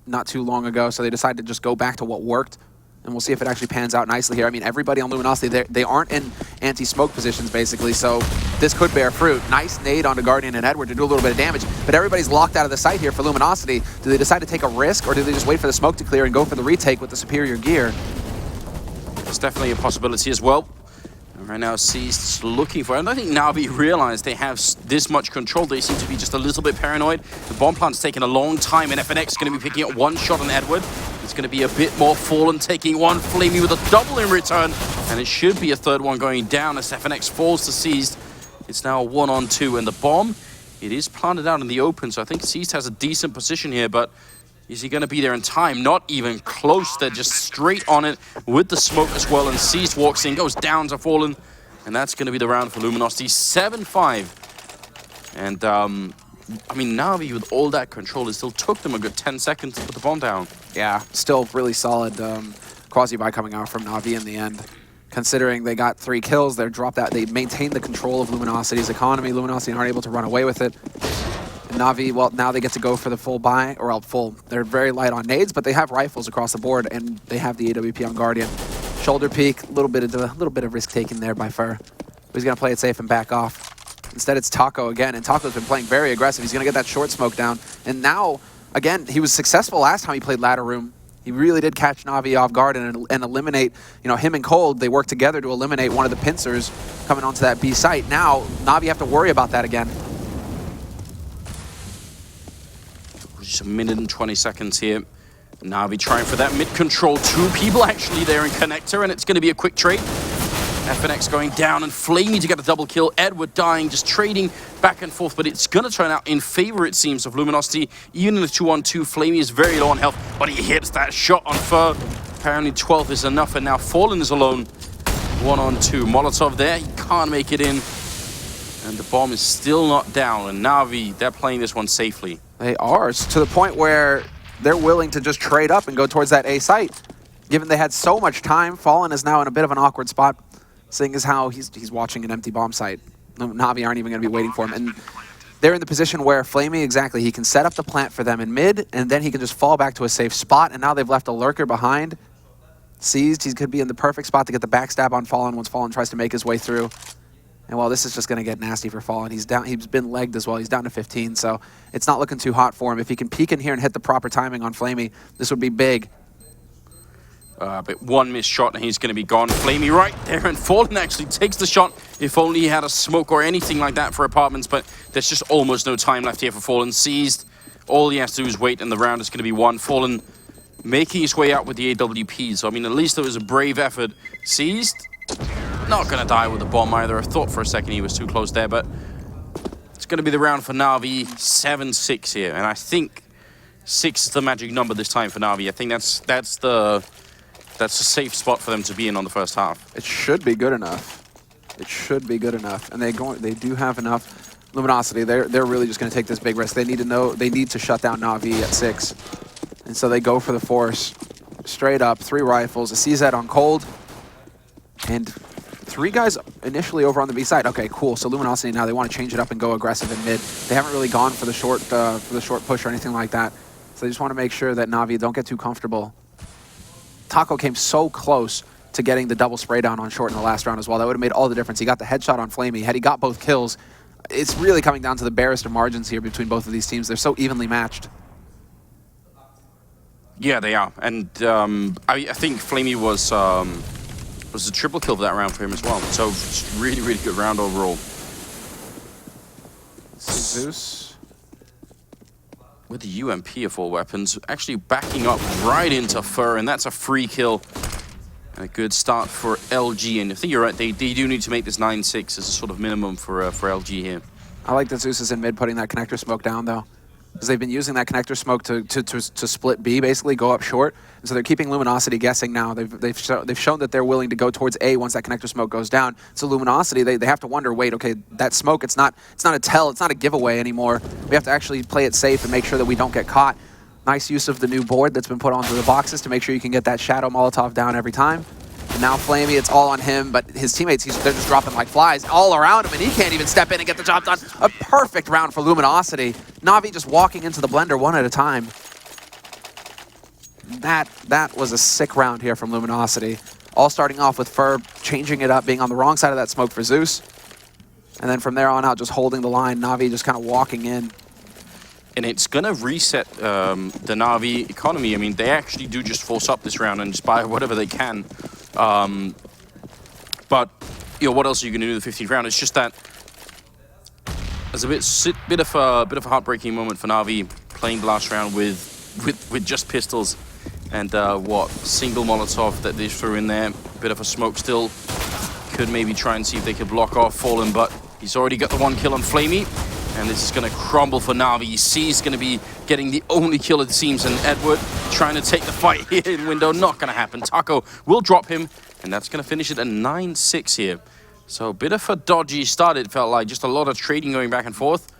not too long ago, so they decided to just go back to what worked. And we'll see if it actually pans out nicely here. I mean, everybody on Luminosity, they aren't in anti-smoke positions, basically, so this could bear fruit. Nice nade onto Guardian and Edward to do a little bit of damage, but everybody's locked out of the site here for Luminosity. Do they decide to take a risk, or do they just wait for the smoke to clear and go for the retake with the superior gear? It's definitely a possibility as well. And right now, Seized looking for it. And I think NaVi realized they have this much control. They seem to be just a little bit paranoid. The bomb plant's taking a long time, and FNX is going to be picking up one shot on Edward. It's going to be a bit more Fallen, taking one. Flamey with a double in return. And it should be a third one going down as FNX falls to Seized. It's now a 1-on-2, and the bomb, it is planted out in the open, so I think Seized has a decent position here, but is he going to be there in time? Not even close. They're just straight on it with the smoke as well, and Seized walks in, goes down to Fallen, and that's going to be the round for Luminosity. 7-5. And, I mean, NaVi with all that control, it still took them a good 10 seconds to put the bomb down. Yeah, still really solid quasi-buy coming out from NaVi in the end. Considering they got 3 kills, they dropped that. They maintained the control of Luminosity's economy. Luminosity aren't able to run away with it. And NaVi, well, now they get to go for the full buy, or full. They're very light on nades, but they have rifles across the board, and they have the AWP on Guardian. Shoulder peek, a little bit of risk taken there by Fer. He's gonna play it safe and back off. Instead, it's Taco again, and Taco's been playing very aggressive. He's gonna get that short smoke down, and now, again, he was successful last time he played ladder room. He really did catch NaVi off guard and eliminate, you know, him and Cold. They worked together to eliminate one of the pincers coming onto that B site. Now, NaVi have to worry about that again. Just a minute and 20 seconds here. NaVi trying for that mid-control. 2 people actually there in connector, and it's going to be a quick trade. FNX going down, and Flamey to get a double kill. Edward dying, just trading back and forth, but it's going to turn out in favor, it seems, of Luminosity. Even in the 2-on-2, Flamey is very low on health, but he hits that shot on Fer. Apparently 12 is enough, and now Fallen is alone. 1-on-2. Molotov there, he can't make it in. And the bomb is still not down, and NaVi, they're playing this one safely. They are, to the point where they're willing to just trade up and go towards that A site. Given they had so much time, Fallen is now in a bit of an awkward spot, seeing as how he's watching an empty bomb site. NaVi aren't even going to be waiting for him. And they're in the position where Flamey, exactly, he can set up the plant for them in mid, and then he can just fall back to a safe spot, and now they've left a lurker behind. Seized, he could be in the perfect spot to get the backstab on Fallen once Fallen tries to make his way through. And well, this is just going to get nasty for Fallen. He's down. He's been legged as well. He's down to 15, so it's not looking too hot for him. If he can peek in here and hit the proper timing on Flamey, this would be big. But one missed shot and he's going to be gone. Flamey right there, and Fallen actually takes the shot. If only he had a smoke or anything like that for apartments, but there's just almost no time left here for Fallen. Seized. All he has to do is wait, and the round is going to be won. Fallen making his way out with the AWP, so I mean, at least there was a brave effort. Seized. Not going to die with the bomb either. I thought for a second he was too close there, but it's going to be the round for NaVi. 7-6 here, and I think 6 is the magic number this time for NaVi. I think that's a safe spot for them to be in on the first half. It should be good enough. It should be good enough, and they do have enough. Luminosity, they're really just going to take this big risk. They need to shut down NaVi at 6, and so they go for the force, straight up. 3 rifles, a CZ on Cold, and 3 guys initially over on the B side. Okay, cool. So Luminosity now they want to change it up and go aggressive in mid. They haven't really gone for the short push or anything like that. So they just want to make sure that NaVi don't get too comfortable. Taco came so close to getting the double spray down on short in the last round as well. That would have made all the difference. He got the headshot on Flamey. Had he got both kills, it's really coming down to the barest of margins here between both of these teams. They're so evenly matched. Yeah, they are. And I think Flamey was a triple kill for that round for him as well. So really, really good round overall. Zeus. With the UMP of all weapons, actually backing up right into Fer, and that's a free kill. And a good start for LG, and I think you're right, they do need to make this 9-6 as a sort of minimum for LG here. I like that Zeus is in mid putting that connector smoke down, though. Because they've been using that connector smoke to split B, basically, go up short. And so they're keeping Luminosity guessing now. They've shown that they're willing to go towards A once that connector smoke goes down. So Luminosity, they have to wonder, wait, okay, that smoke, it's not a tell, it's not a giveaway anymore. We have to actually play it safe and make sure that we don't get caught. Nice use of the new board that's been put onto the boxes to make sure you can get that Shadow Molotov down every time. And now Flamey, it's all on him, but his teammates, they're just dropping like flies all around him, and he can't even step in and get the job done. A perfect round for Luminosity. NaVi just walking into the blender one at a time. That was a sick round here from Luminosity. All starting off with Fur changing it up, being on the wrong side of that smoke for Zeus. And then from there on out, just holding the line, NaVi just kind of walking in. And it's going to reset the NaVi economy. I mean, they actually do just force up this round and just buy whatever they can. But, you know, what else are you going to do in the 15th round? It's just that there's a bit of a heartbreaking moment for NaVi playing the last round with just pistols and single Molotov that they threw in there. Bit of a smoke still. Could maybe try and see if they could block off Fallen, but he's already got the one kill on Flamey. And this is going to crumble for NaVi. C's going to be getting the only kill it seems, and Edward trying to take the fight here in window. Not going to happen. Taco will drop him, and that's going to finish it at 9-6 here. So a bit of a dodgy start, it felt like. Just a lot of trading going back and forth.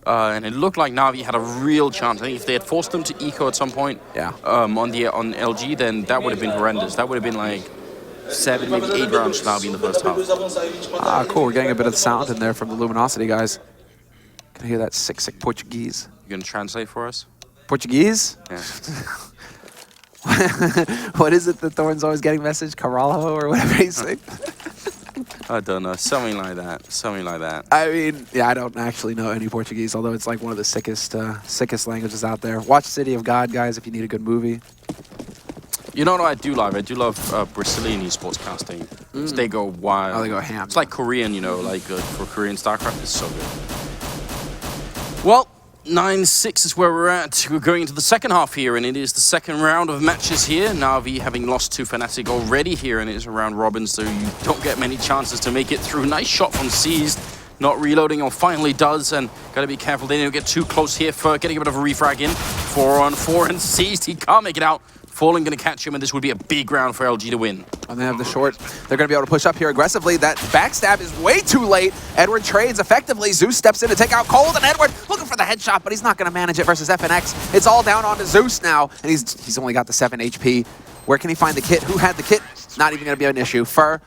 And it looked like NaVi had a real chance. I think if they had forced them to eco at some point on LG, then that would have been horrendous. That would have been like 7, maybe 8 rounds for NaVi in the first half. Ah, cool. We're getting a bit of the sound in there from the Luminosity guys. Can hear that sick Portuguese. You gonna translate for us? Portuguese? Yeah. What is it that Thorn's always getting message? Caralho or whatever he's saying? I don't know. Something like that. Something like that. I mean, yeah, I don't actually know any Portuguese, although it's like one of the sickest languages out there. Watch City of God, guys, if you need a good movie. You know what I do love? I do love Brazilian esports casting. They go wild. Oh, they go ham. It's like Korean, you know, like for Korean StarCraft. It's so good. Well, 9-6 is where we're at. We're going into the second half here, and it is the second round of matches here. NaVi having lost to Fnatic already here, and it is a round robin, so you don't get many chances to make it through. Nice shot from Seized. Not reloading, or finally does, and gotta be careful. They don't get too close here for getting a bit of a refrag in. 4-on-4, and Seized, he can't make it out. Fallen going to catch him, and this would be a big round for LG to win. And they have the short. They're going to be able to push up here aggressively. That backstab is way too late. Edward trades effectively. Zeus steps in to take out Cold, and Edward looking for the headshot, but he's not going to manage it versus FNX. It's all down onto Zeus now, and he's only got the 7 HP. Where can he find the kit? Who had the kit? Not even going to be an issue. Fur,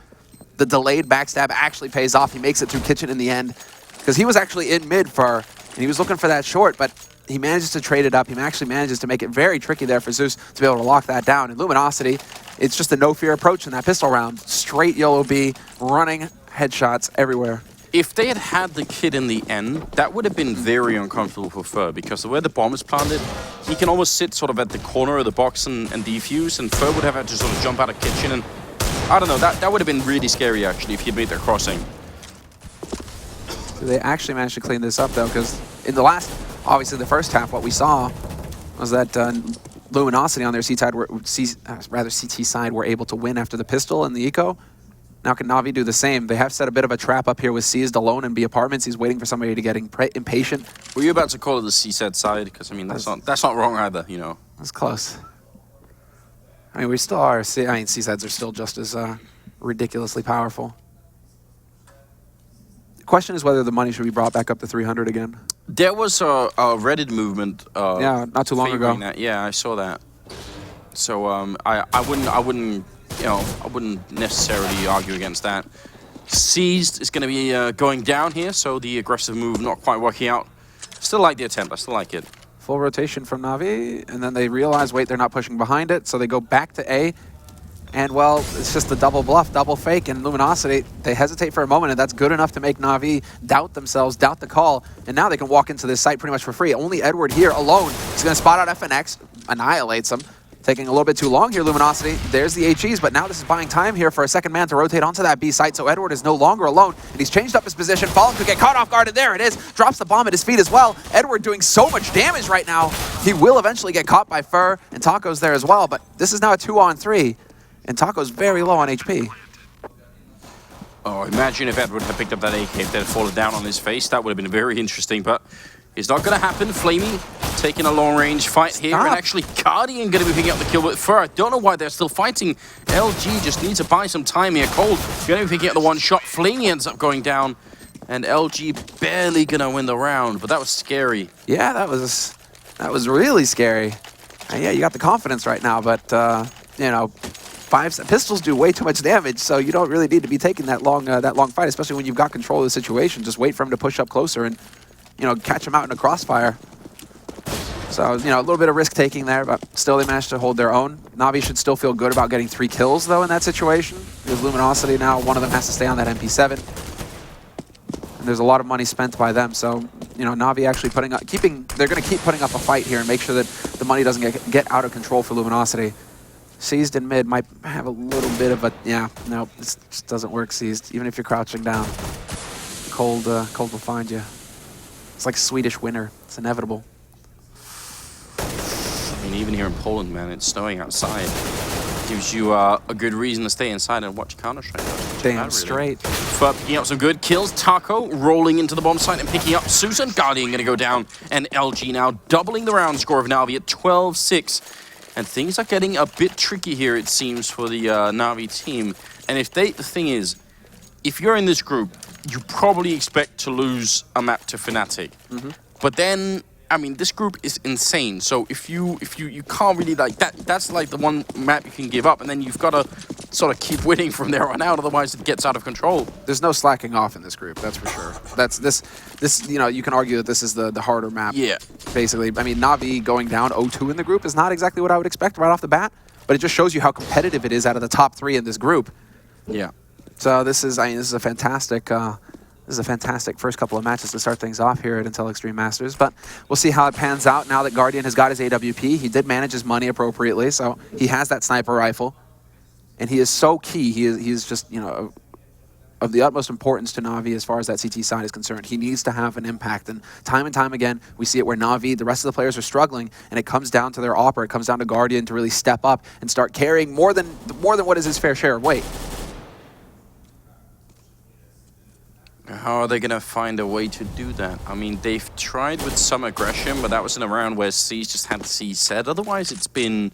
the delayed backstab actually pays off. He makes it through Kitchen in the end, because he was actually in mid, Fur, and he was looking for that short, but he manages to trade it up. He actually manages to make it very tricky there for Zeus to be able to lock that down. And Luminosity, it's just a no-fear approach in that pistol round. Straight YOLO B, running headshots everywhere. If they had the kit in the end, that would have been very uncomfortable for Fur, because the way the bomb is planted, he can almost sit sort of at the corner of the box and defuse, and Fur would have had to sort of jump out of Kitchen, and I don't know, that would have been really scary actually if he'd made that crossing. They actually managed to clean this up though, because in the last, obviously the first half, what we saw was that Luminosity on their CT side were able to win after the pistol and the eco. Now can NaVi do the same? They have set a bit of a trap up here with Seized alone in B apartments. He's waiting for somebody to get impatient. Were you about to call it the CZ side? Because I mean, that's not wrong either, you know. That's close. I mean, we still are. I mean, CZs are still just as ridiculously powerful. The question is whether the money should be brought back up to 300 again. There was a Reddit movement. Yeah, not too long ago. That. Yeah, I saw that. So I wouldn't necessarily argue against that. Seized is going to be going down here, so the aggressive move not quite working out. Still like the attempt. I still like it. Full rotation from NaVi, and then they realize, wait, they're not pushing behind it, so they go back to A. And, well, it's just the double bluff, double fake, and Luminosity, they hesitate for a moment, and that's good enough to make NaVi doubt themselves, doubt the call, and now they can walk into this site pretty much for free. Only Edward here alone. He's going to spot out FNX, annihilates him. Taking a little bit too long here, Luminosity. There's the HEs, but now this is buying time here for a second man to rotate onto that B site, so Edward is no longer alone, and he's changed up his position. Fallen could get caught off guard, and there it is. Drops the bomb at his feet as well. Edward doing so much damage right now. He will eventually get caught by Fur, and Taco's there as well, but this is now a 2-on-3, and Taco's very low on HP. Oh, imagine if Edward had picked up that AK, if that had fallen down on his face. That would have been very interesting, but is not going to happen. Flamey taking a long-range fight here, and actually Guardian going to be picking up the kill with Fur. I don't know why they're still fighting. LG just needs to buy some time here. Cold going to be picking up the one shot. Flamey ends up going down, and LG barely going to win the round, but that was scary. Yeah, that was really scary. Yeah, you got the confidence right now, but you know, pistols do way too much damage, so you don't really need to be taking that long fight, especially when you've got control of the situation. Just wait for him to push up closer and, you know, catch him out in a crossfire. So, you know, a little bit of risk taking there, but still they managed to hold their own. NaVi should still feel good about getting 3 kills though in that situation, because Luminosity now, one of them has to stay on that MP7. And there's a lot of money spent by them, so, you know, NaVi actually they're going to keep putting up a fight here and make sure that the money doesn't get out of control for Luminosity. Seized in mid might have a little bit of a, yeah, no, this just doesn't work, Seized. Even if you're crouching down, Cold will find you. It's like Swedish winter. It's inevitable. I mean, even here in Poland, man, it's snowing outside. Gives you a good reason to stay inside and watch Counter-Strike. Damn straight. But picking up some good kills. Taco rolling into the bomb site and picking up Susan. Guardian going to go down, and LG now doubling the round score of NaVi at 12-6. And things are getting a bit tricky here, it seems, for the NaVi team. And the thing is, if you're in this group, you probably expect to lose a map to Fnatic. But then, I mean, this group is insane. So if you can't really, like, that's like the one map you can give up, and then you've got to sort of keep winning from there on out, otherwise it gets out of control. There's no slacking off in this group, that's for sure. That's this, you know, you can argue that this is the harder map. Yeah. Basically, I mean, NaVi going down 0-2 in the group is not exactly what I would expect right off the bat, but it just shows you how competitive it is out of the top 3 in this group. Yeah. So this is a fantastic first couple of matches to start things off here at Intel Extreme Masters, but we'll see how it pans out now that Guardian has got his AWP. He did manage his money appropriately, so he has that sniper rifle, and he is so key. He is just, you know, of the utmost importance to NaVi as far as that CT side is concerned. He needs to have an impact, and time again, we see it where NaVi, the rest of the players are struggling, and it comes down to their AWPer, it comes down to Guardian to really step up and start carrying more than what is his fair share of weight. How are they going to find a way to do that? I mean, they've tried with some aggression, but that was in a round where C's just had C said. Otherwise, it's been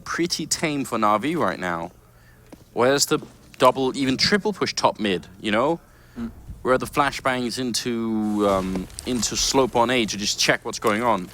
pretty tame for NaVi right now. Where's the double, even triple push top mid, you know? Where are the flashbangs into slope on A to just check what's going on?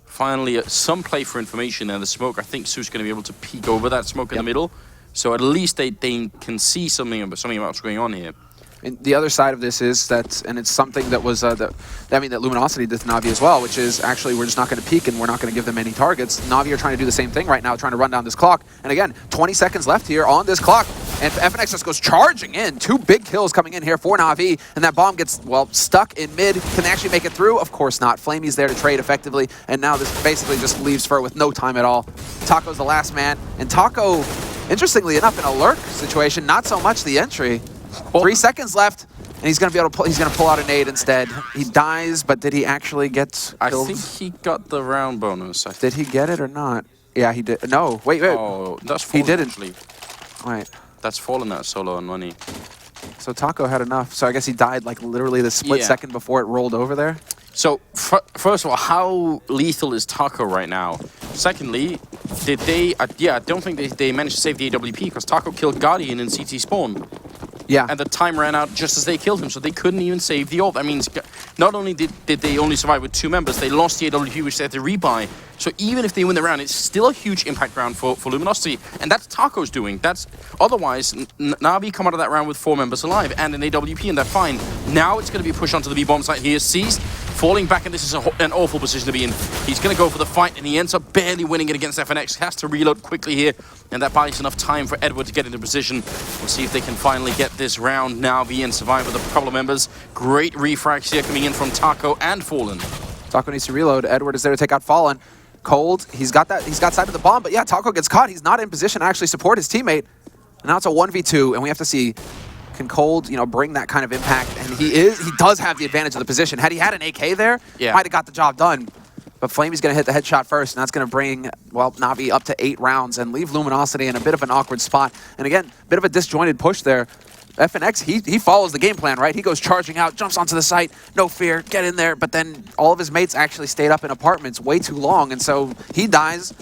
Finally, some play for information there. The smoke, I think Su's going to be able to peek over that smoke in the middle. So at least they can see something about what's going on here. And the other side of this is that, and it's something that was, that Luminosity did to NaVi as well, which is actually we're just not going to peek and we're not going to give them any targets. NaVi are trying to do the same thing right now, trying to run down this clock. And again, 20 seconds left here on this clock. And FNX just goes charging in. 2 big kills coming in here for NaVi. And that bomb gets, well, stuck in mid. Can they actually make it through? Of course not. Flamey's there to trade effectively. And now this basically just leaves Fur with no time at all. Taco's the last man. And Taco, interestingly enough, in a lurk situation, not so much the entry. 3 seconds left, and he's going to be able to he's going to pull out a nade instead. He dies, but did he actually get killed? I think he got the round bonus. Did he get it or not? Yeah, he did. No, wait. Oh, that's fallen, he didn't. Actually. Wait. That's fallen that solo on money. So Taco had enough. So I guess he died like literally the split second before it rolled over there. So, first of all, how lethal is Taco right now? Secondly, did they... yeah, I don't think they managed to save the AWP because Taco killed Guardian in CT spawn. Yeah. And the time ran out just as they killed him, so they couldn't even save the ult. That means not only did they only survive with 2 members, they lost the AWP, which they had to rebuy. So even if they win the round, it's still a huge impact round for Luminosity. And that's Taco's doing. That's otherwise, NaVi come out of that round with 4 members alive and an AWP, and they're fine. Now it's going to be a push onto the B-bomb site. He is seized, falling back, and this is an awful position to be in. He's going to go for the fight, and he ends up barely winning it against FNX. Has to reload quickly here, and that buys enough time for Edward to get into position. We'll see if they can finally get this round NaVi and survive with a couple of members. Great refrags here coming in from Taco and Fallen. Taco needs to reload. Edward is there to take out Fallen. Cold, he's got sight of the bomb, but yeah, Taco gets caught. He's not in position to actually support his teammate. And now it's a 1v2, and we have to see, can Cold, you know, bring that kind of impact? And he does have the advantage of the position. Had he had an AK there, might have got the job done. But Flamey's going to hit the headshot first, and that's going to bring, well, NaVi up to 8 rounds and leave Luminosity in a bit of an awkward spot. And again, a bit of a disjointed push there. FNX, he follows the game plan, right? He goes charging out, jumps onto the site, no fear, get in there, but then all of his mates actually stayed up in apartments way too long, and so he dies,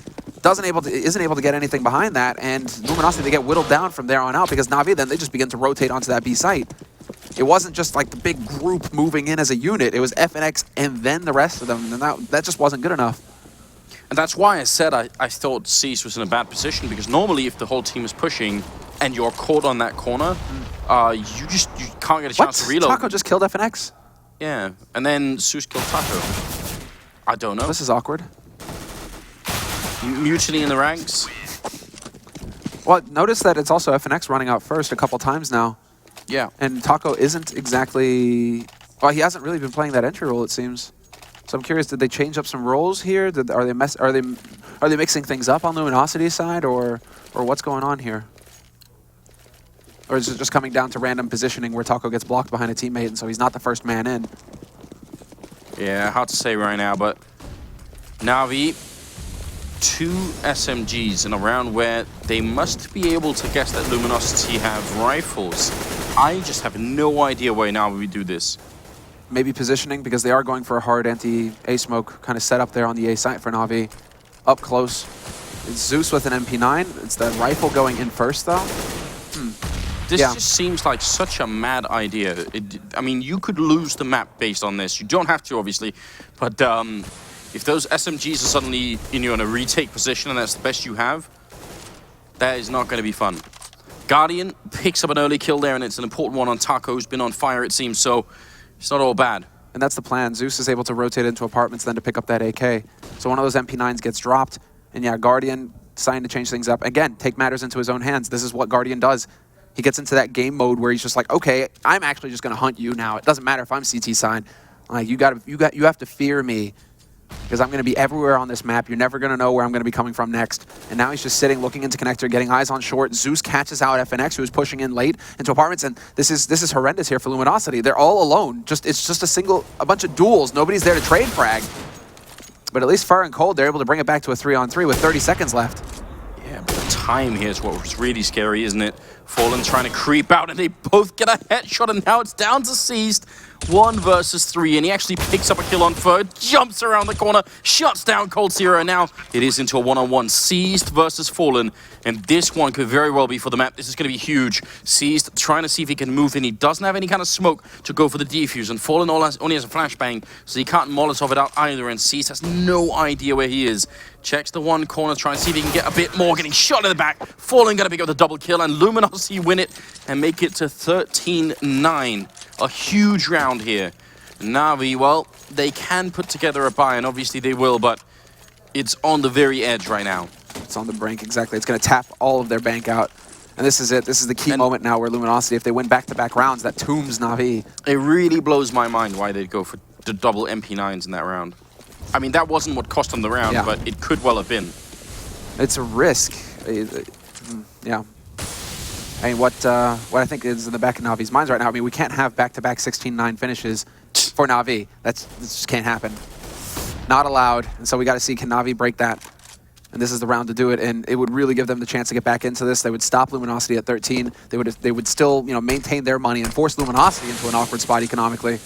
isn't able to get anything behind that, and Luminosity, they get whittled down from there on out because NaVi, then they just begin to rotate onto that B site. It wasn't just like the big group moving in as a unit, it was FNX and then the rest of them, and that just wasn't good enough. And that's why I said I thought Cease was in a bad position, because normally if the whole team is pushing and you're caught on that corner, you can't get a chance to reload. Taco just killed FNX? Yeah, and then Zeus killed Taco. I don't know. This is awkward. Mutiny in the ranks. Well, notice that it's also FNX running out first a couple times now. Yeah. And Taco isn't exactly... Well, he hasn't really been playing that entry role, it seems. So I'm curious, did they change up some roles here? Are they mixing things up on Luminosity's side, or what's going on here? Or is it just coming down to random positioning where Taco gets blocked behind a teammate, and so he's not the first man in? Yeah, hard to say right now, but NaVi, 2 SMGs in a round where they must be able to guess that Luminosity have rifles. I just have no idea why NaVi do this. Maybe positioning, because they are going for a hard anti-A smoke kind of set up there on the A site for NaVi. Up close. It's Zeus with an MP9. It's the rifle going in first, though. This just seems like such a mad idea. I mean, you could lose the map based on this. You don't have to, obviously, but if those SMGs are suddenly in a retake position and that's the best you have, that is not going to be fun. Guardian picks up an early kill there, and it's an important one on Taco, who's been on fire, it seems, so it's not all bad. And that's the plan. Zeus is able to rotate into apartments then to pick up that AK. So one of those MP9s gets dropped, and yeah, Guardian deciding to change things up. Again, take matters into his own hands. This is what Guardian does. He gets into that game mode where he's just like, okay, I'm actually just going to hunt you now. It doesn't matter if I'm CT side. Like, you have to fear me, because I'm going to be everywhere on this map. You're never going to know where I'm going to be coming from next. And now he's just sitting, looking into connector, getting eyes on short. Zeus catches out FNX, who is pushing in late into apartments, and this is horrendous here for Luminosity. They're all alone. It's just a bunch of duels. Nobody's there to trade frag. But at least Fur and Cold, they're able to bring it back to a 3-on-3 with 30 seconds left. Yeah, but the time here is what was really scary, isn't it? Fallen trying to creep out, and they both get a headshot, and now it's down to Seized. 1 versus 3, and he actually picks up a kill on Fur, jumps around the corner, shuts down Cold Zero, and now it is into a 1-on-1. Seized versus Fallen, and this one could very well be for the map. This is going to be huge. Seized trying to see if he can move in. He doesn't have any kind of smoke to go for the defuse, and Fallen only has a flashbang, so he can't Molotov it out either, and Seized has no idea where he is. Checks the one corner, trying to see if he can get a bit more, getting shot in the back. Fallen going to pick up the double kill, and Luminosity win it and make it to 13-9. A huge round here. NaVi, well, they can put together a buy, and obviously they will, but it's on the very edge right now. It's on the brink, exactly. It's going to tap all of their bank out. And this is it. This is the key moment now where Luminosity, if they win back-to-back rounds, that tombs NaVi. It really blows my mind why they'd go for the double MP9s in that round. I mean, that wasn't what cost them the round, but it could well have been. It's a risk. Yeah. I mean, what I think is in the back of NaVi's minds right now, I mean, we can't have back-to-back 16-9 finishes for NaVi. This just can't happen. Not allowed. And so we got to see, can NaVi break that? And this is the round to do it, and it would really give them the chance to get back into this. They would stop Luminosity at 13. They would still, maintain their money and force Luminosity into an awkward spot economically.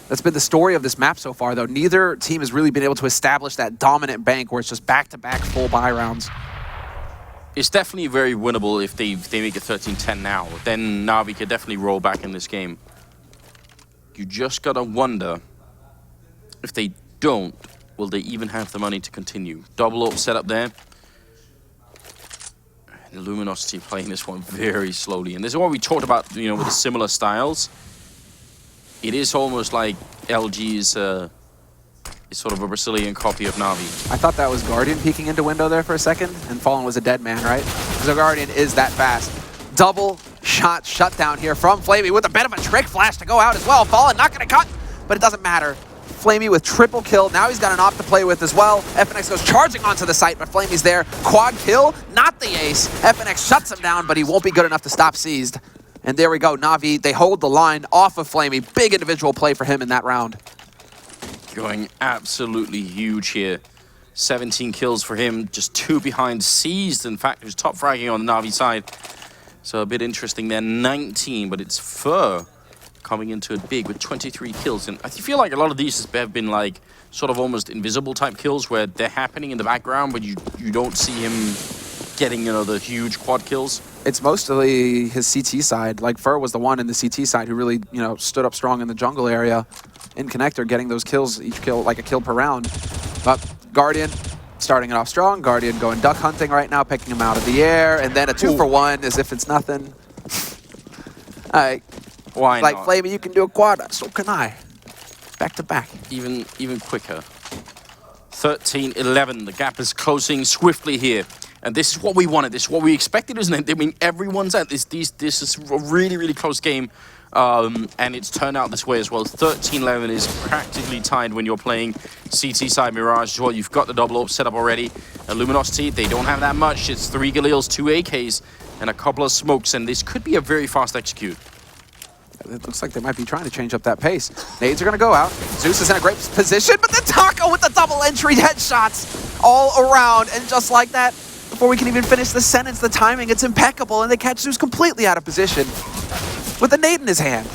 That's been the story of this map so far, though. Neither team has really been able to establish that dominant bank where it's just back-to-back full buy rounds. It's definitely very winnable if they make it 13-10 now. Then NaVi could definitely roll back in this game. You just gotta wonder if they don't, will they even have the money to continue? Double up set up there. And Luminosity playing this one very slowly. And this is what we talked about, with the similar styles. It is almost like LG is sort of a Brazilian copy of NaVi. I thought that was Guardian peeking into window there for a second, and Fallen was a dead man, right? Because Guardian is that fast. Double shot shutdown here from Flamey with a bit of a trick flash to go out as well. Fallen not going to cut, but it doesn't matter. Flamey with triple kill. Now he's got an op to play with as well. FNX goes charging onto the site, but Flamey's there. Quad kill, not the ace. FNX shuts him down, but he won't be good enough to stop Seized. And there we go. NaVi, they hold the line off of Flamey. Big individual play for him in that round. Going absolutely huge here. 17 kills for him, just 2 behind Seized, in fact, who's top fragging on the NaVi side. So a bit interesting there. 19, but it's Fur coming into it big with 23 kills. And I feel like a lot of these have been like sort of almost invisible type kills where they're happening in the background, but you don't see him getting, you know, the huge quad kills. It's mostly his CT side. Like, Fur was the one in the CT side who really, you know, stood up strong in the jungle area in Connector, getting those kills, each kill like a kill per round. But Guardian starting it off strong. Guardian going duck hunting right now, picking him out of the air, and then a 2-for-1 as if it's nothing. All right. Why like, not? Flamey, you can do a quad, so can I. Back to back. Even quicker. 13-11. The gap is closing swiftly here. And this is what we wanted. This is what we expected, isn't it? I mean, everyone's at this. This is a really, really close game. And it's turned out this way as well. 13-11 is practically tied when you're playing CT side Mirage as well. You've got the double up set up already. And Luminosity, they don't have that much. It's 3 Galils, 2 AKs, and a couple of smokes. And this could be a very fast execute. It looks like they might be trying to change up that pace. Nades are going to go out. Zeus is in a great position, but then Taco with the double entry headshots all around. And just like that, before we can even finish the sentence, the timing, it's impeccable. And they catch Zeus completely out of position with a nade in his hand.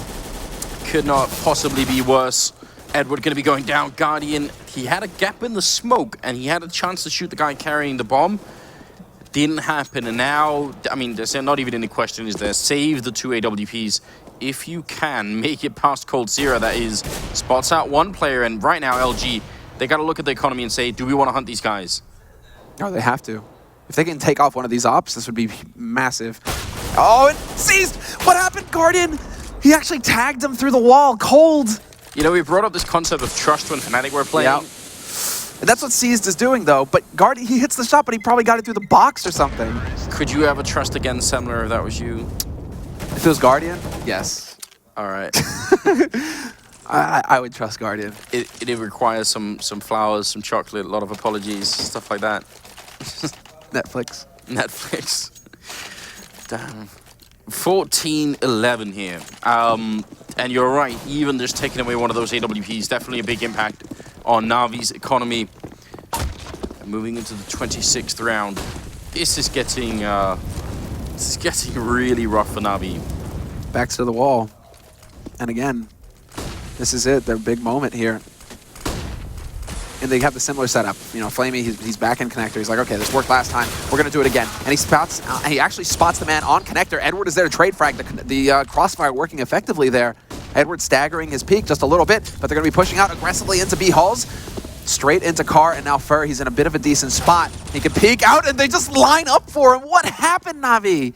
Could not possibly be worse. Edward going to be going down. Guardian, he had a gap in the smoke, and he had a chance to shoot the guy carrying the bomb. Didn't happen, and now, I mean, there's not even any question, is there? Save the 2 AWPs. If you can, make it past Cold Zero, that is. Spots out one player, and right now, LG, they got to look at the economy and say, do we want to hunt these guys? No, they have to. If they can take off one of these ops, this would be massive. Oh, and seized! What happened, Guardian? He actually tagged him through the wall, cold. You know, we brought up this concept of trust when Fnatic were playing. Yeah. And that's what Seized is doing, though. But Guardian, he hits the shot, but he probably got it through the box or something. Could you ever trust against Semler if that was you? If it was Guardian, yes. All right. I would trust Guardian. It requires some flowers, some chocolate, a lot of apologies, stuff like that. Netflix. Damn. 14-11 here. And you're right, even just taking away one of those AWPs, definitely a big impact on NaVi's economy. And moving into the 26th round, this is getting really rough for NaVi. Backs to the wall. And again, this is it, their big moment here. And they have the similar setup. You know, Flamey, he's back in Connector. He's like, okay, this worked last time. We're going to do it again. And he actually spots the man on Connector. Edward is there to trade frag. The crossfire working effectively there. Edward staggering his peak just a little bit, but they're going to be pushing out aggressively into B Halls. Straight into Car, and now Fur, he's in a bit of a decent spot. He can peek out, and they just line up for him. What happened, NaVi?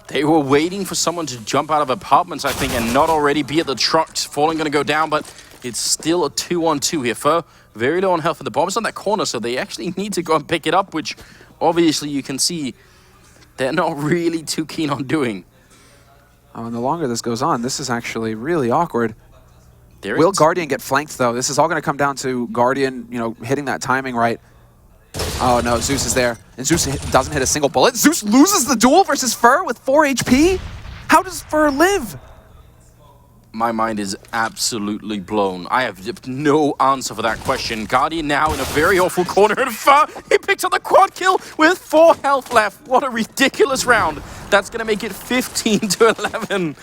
They were waiting for someone to jump out of apartments, I think, and not already be at the trucks. Falling going to go down, but it's still a 2-on-2 here. Fur, very low on health, and the bomb's on that corner, so they actually need to go and pick it up, which obviously you can see they're not really too keen on doing. Oh, and the longer this goes on, this is actually really awkward. Will Guardian get flanked, though? This is all going to come down to Guardian, you know, hitting that timing right. Oh, no, Zeus is there. And Zeus doesn't hit a single bullet. Zeus loses the duel versus Fur with 4 HP? How does Fur live? My mind is absolutely blown. I have no answer for that question. Guardian now in a very awful corner, and Fur, he picks up the quad kill with 4 health left. What a ridiculous round. That's going to make it 15-11.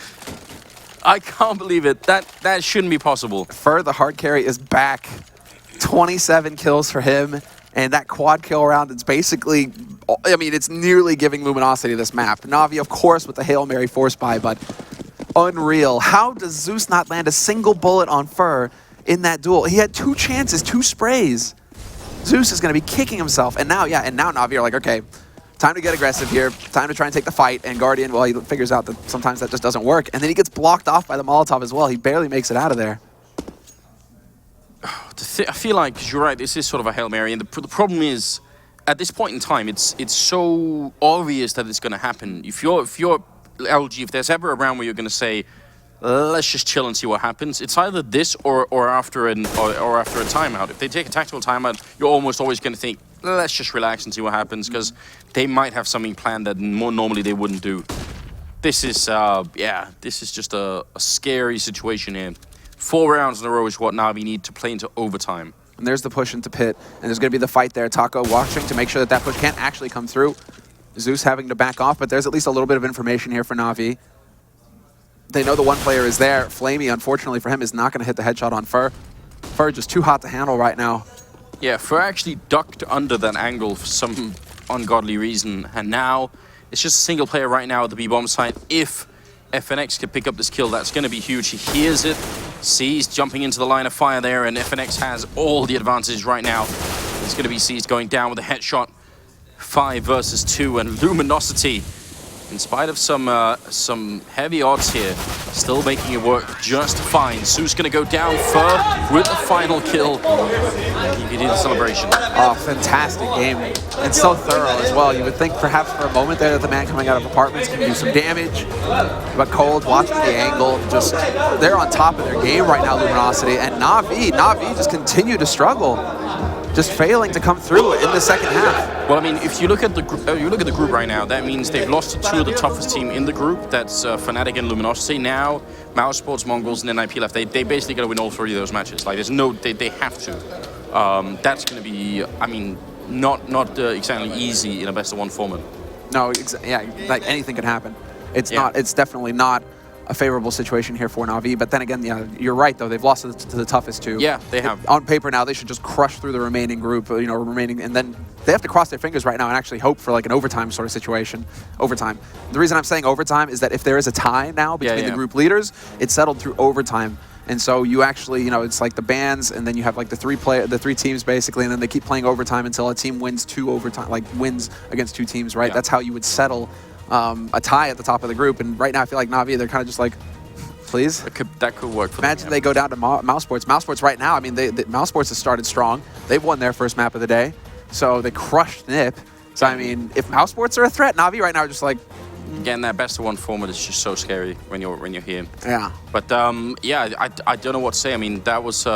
I can't believe it. That shouldn't be possible. Fur, the hard carry, is back. 27 kills for him. And that quad kill round, it's basically, I mean, it's nearly giving Luminosity this map. NaVi, of course, with the Hail Mary force buy, but unreal. How does Zeus not land a single bullet on Fur in that duel? He had 2 chances, 2 sprays. Zeus is going to be kicking himself. And now, yeah, and now NaVi are like, okay, time to get aggressive here. Time to try and take the fight. And Guardian, well, he figures out that sometimes that just doesn't work. And then he gets blocked off by the Molotov as well. He barely makes it out of there. I feel like, because you're right, this is sort of a Hail Mary. And the problem is, at this point in time, it's so obvious that it's going to happen. If you're LG, if there's ever a round where you're going to say, let's just chill and see what happens, it's either this or after a timeout. If they take a tactical timeout, you're almost always going to think, let's just relax and see what happens, because they might have something planned that more normally they wouldn't do. This is, yeah, this is just a scary situation here. 4 rounds in a row is what NaVi need to play into overtime. And there's the push into pit, and there's going to be the fight there. Taco watching to make sure that that push can't actually come through. Zeus having to back off, but there's at least a little bit of information here for NaVi. They know the one player is there. Flamey, unfortunately for him, is not going to hit the headshot on Fer. Fer just too hot to handle right now. Yeah, Fer actually ducked under that angle for some ungodly reason, and now it's just a single player right now at the B-bomb site. If FNX can pick up this kill, that's going to be huge. He hears it, sees jumping into the line of fire there, and FNX has all the advantage right now. It's going to be Seized going down with a headshot. 5 versus 2, and Luminosity, in spite of some heavy odds here, still making it work just fine. Su's going to go down Fer with the final kill. You can do the celebration. Oh, fantastic game. And so thorough as well. You would think perhaps for a moment there that the man coming out of apartments can do some damage. But Cold, watching the angle, just they're on top of their game right now, Luminosity. And NaVi just continue to struggle. Just failing to come through in the second half. Well, I mean, if you look at the group right now, that means they've lost to 2 of the toughest team in the group. That's Fnatic and Luminosity. Now, Mouse Sports, Mongols, and NIP left. They basically got to win all 3 of those matches. Like, there's no, they have to. That's going to be, I mean, not exactly easy in a best-of-1 format. No, yeah, like anything can happen. It's not. It's definitely not a favorable situation here for NaVi. But then again, yeah, you're right though. They've lost to the toughest 2. Yeah, they have. On paper now, they should just crush through the remaining group. And then they have to cross their fingers right now and actually hope for like an overtime sort of situation. Overtime. The reason I'm saying overtime is that if there is a tie now between the group leaders, it's settled through overtime. And so you actually, it's like the bands, and then you have like the 3 teams basically, and then they keep playing overtime until a team wins 2 overtime, like wins against 2 teams, right? Yeah. That's how you would settle a tie at the top of the group. And right now I feel like NaVi, they're kind of just like, please. That could work for them. Imagine they go down to Mouse Sports. Mouse Sports right now, I mean, Mouse Sports has started strong. They've won their first map of the day. So they crushed NiP. So I mean, if Mouse Sports are a threat, NaVi right now are just like, again, that best-of-1 format is just so scary when you're here. Yeah. But yeah, I don't know what to say. I mean, that was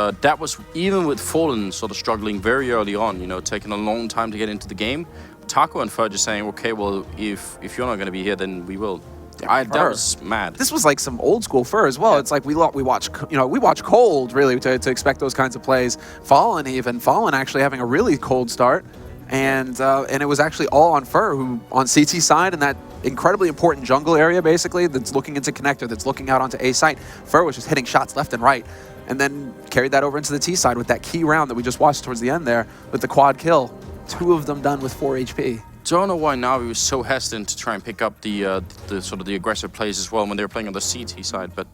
even with Fallen sort of struggling very early on. Taking a long time to get into the game. Taco and Fer just saying, okay, well, if you're not going to be here, then we will. Yeah, that was mad. This was like some old school Fer as well. Yeah. It's like we watch Cold really to expect those kinds of plays. Fallen actually having a really cold start. And it was actually all on Fer, who on CT side in that incredibly important jungle area, basically, that's looking into connector, that's looking out onto A site. Fer was just hitting shots left and right, and then carried that over into the T side with that key round that we just watched towards the end there with the quad kill. 2 of them done with 4 HP. Don't know why NaVi was so hesitant to try and pick up the sort of the aggressive plays as well when they were playing on the CT side, but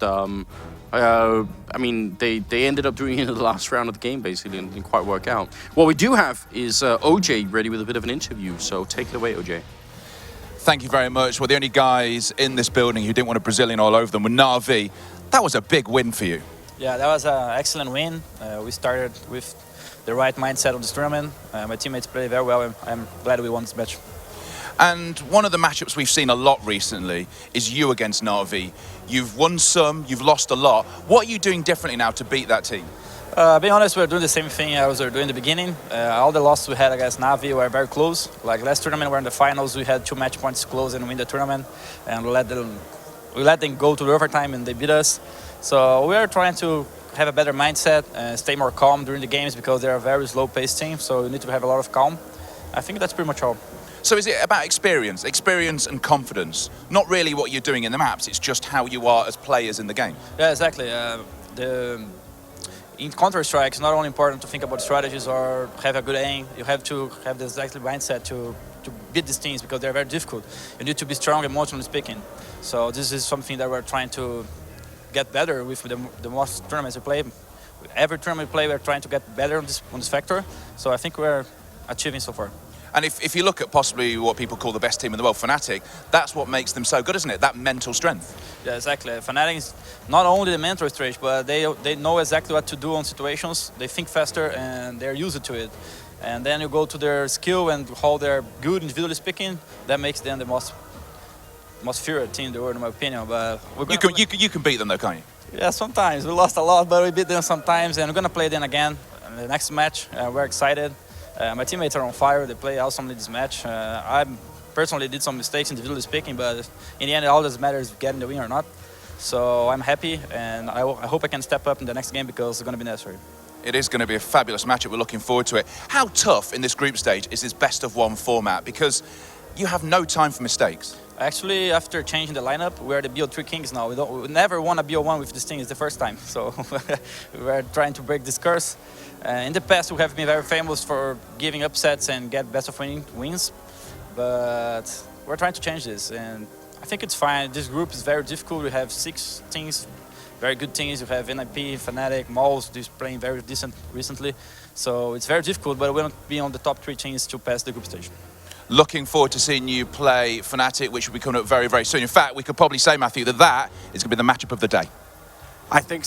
I mean, they ended up doing it in the last round of the game, basically, and didn't quite work out. What we do have is OJ ready with a bit of an interview, so take it away, OJ. Thank you very much. Well, the only guys in this building who didn't want a Brazilian all over them were NaVi. That was a big win for you. Yeah, that was an excellent win. We started with the right mindset of this tournament. My teammates played very well, and I'm glad we won this match. And one of the matchups we've seen a lot recently is you against NaVi. You've won some, you've lost a lot. What are you doing differently now to beat that team? Being honest, we're doing the same thing I was doing in the beginning. All the losses we had against NaVi were very close. Like last tournament, we're in the finals, we had 2 match points to close and win the tournament. And we let them go to the overtime and they beat us. So we're trying to have a better mindset and stay more calm during the games because they're a very slow-paced team. So you need to have a lot of calm. I think that's pretty much all. So is it about experience and confidence? Not really what you're doing in the maps, it's just how you are as players in the game. Yeah, exactly. In Counter-Strike, it's not only important to think about strategies or have a good aim. You have to have the exact mindset to beat these teams because they're very difficult. You need to be strong emotionally speaking. So this is something that we're trying to get better with the most tournaments we play. Every tournament we play, we're trying to get better on this factor. So I think we're achieving so far. And if you look at possibly what people call the best team in the world, Fnatic, that's what makes them so good, isn't it? That mental strength. Yeah, exactly. Fnatic is not only the mental strength, but they know exactly what to do on situations. They think faster and they're used to it. And then you go to their skill and how they're good individually speaking, that makes them the most feared team in the world, in my opinion. But you can beat them though, can't you? Yeah, sometimes. We lost a lot, but we beat them sometimes. And we're going to play them again in the next match. We're excited. My teammates are on fire. They play awesomely this match. I personally did some mistakes individually speaking, but in the end, all that matters is getting the win or not. So I'm happy, and I hope I can step up in the next game because it's going to be necessary. It is going to be a fabulous matchup. We're looking forward to it. How tough in this group stage is this best-of-1 format? Because you have no time for mistakes. Actually, after changing the lineup, we're the BO3 Kings now. We never won a BO1 with this team. It's the first time. So we're trying to break this curse. In the past, we have been very famous for giving upsets and get best of wins. But we're trying to change this. And I think it's fine. This group is very difficult. We have 6 teams, very good teams. We have NIP, Fnatic, Moles, who's playing very decent recently. So it's very difficult, but we won't be on the top 3 teams to pass the group stage. Looking forward to seeing you play Fnatic, which will be coming up very, very soon. In fact, we could probably say, Matthew, that is going to be the matchup of the day. I think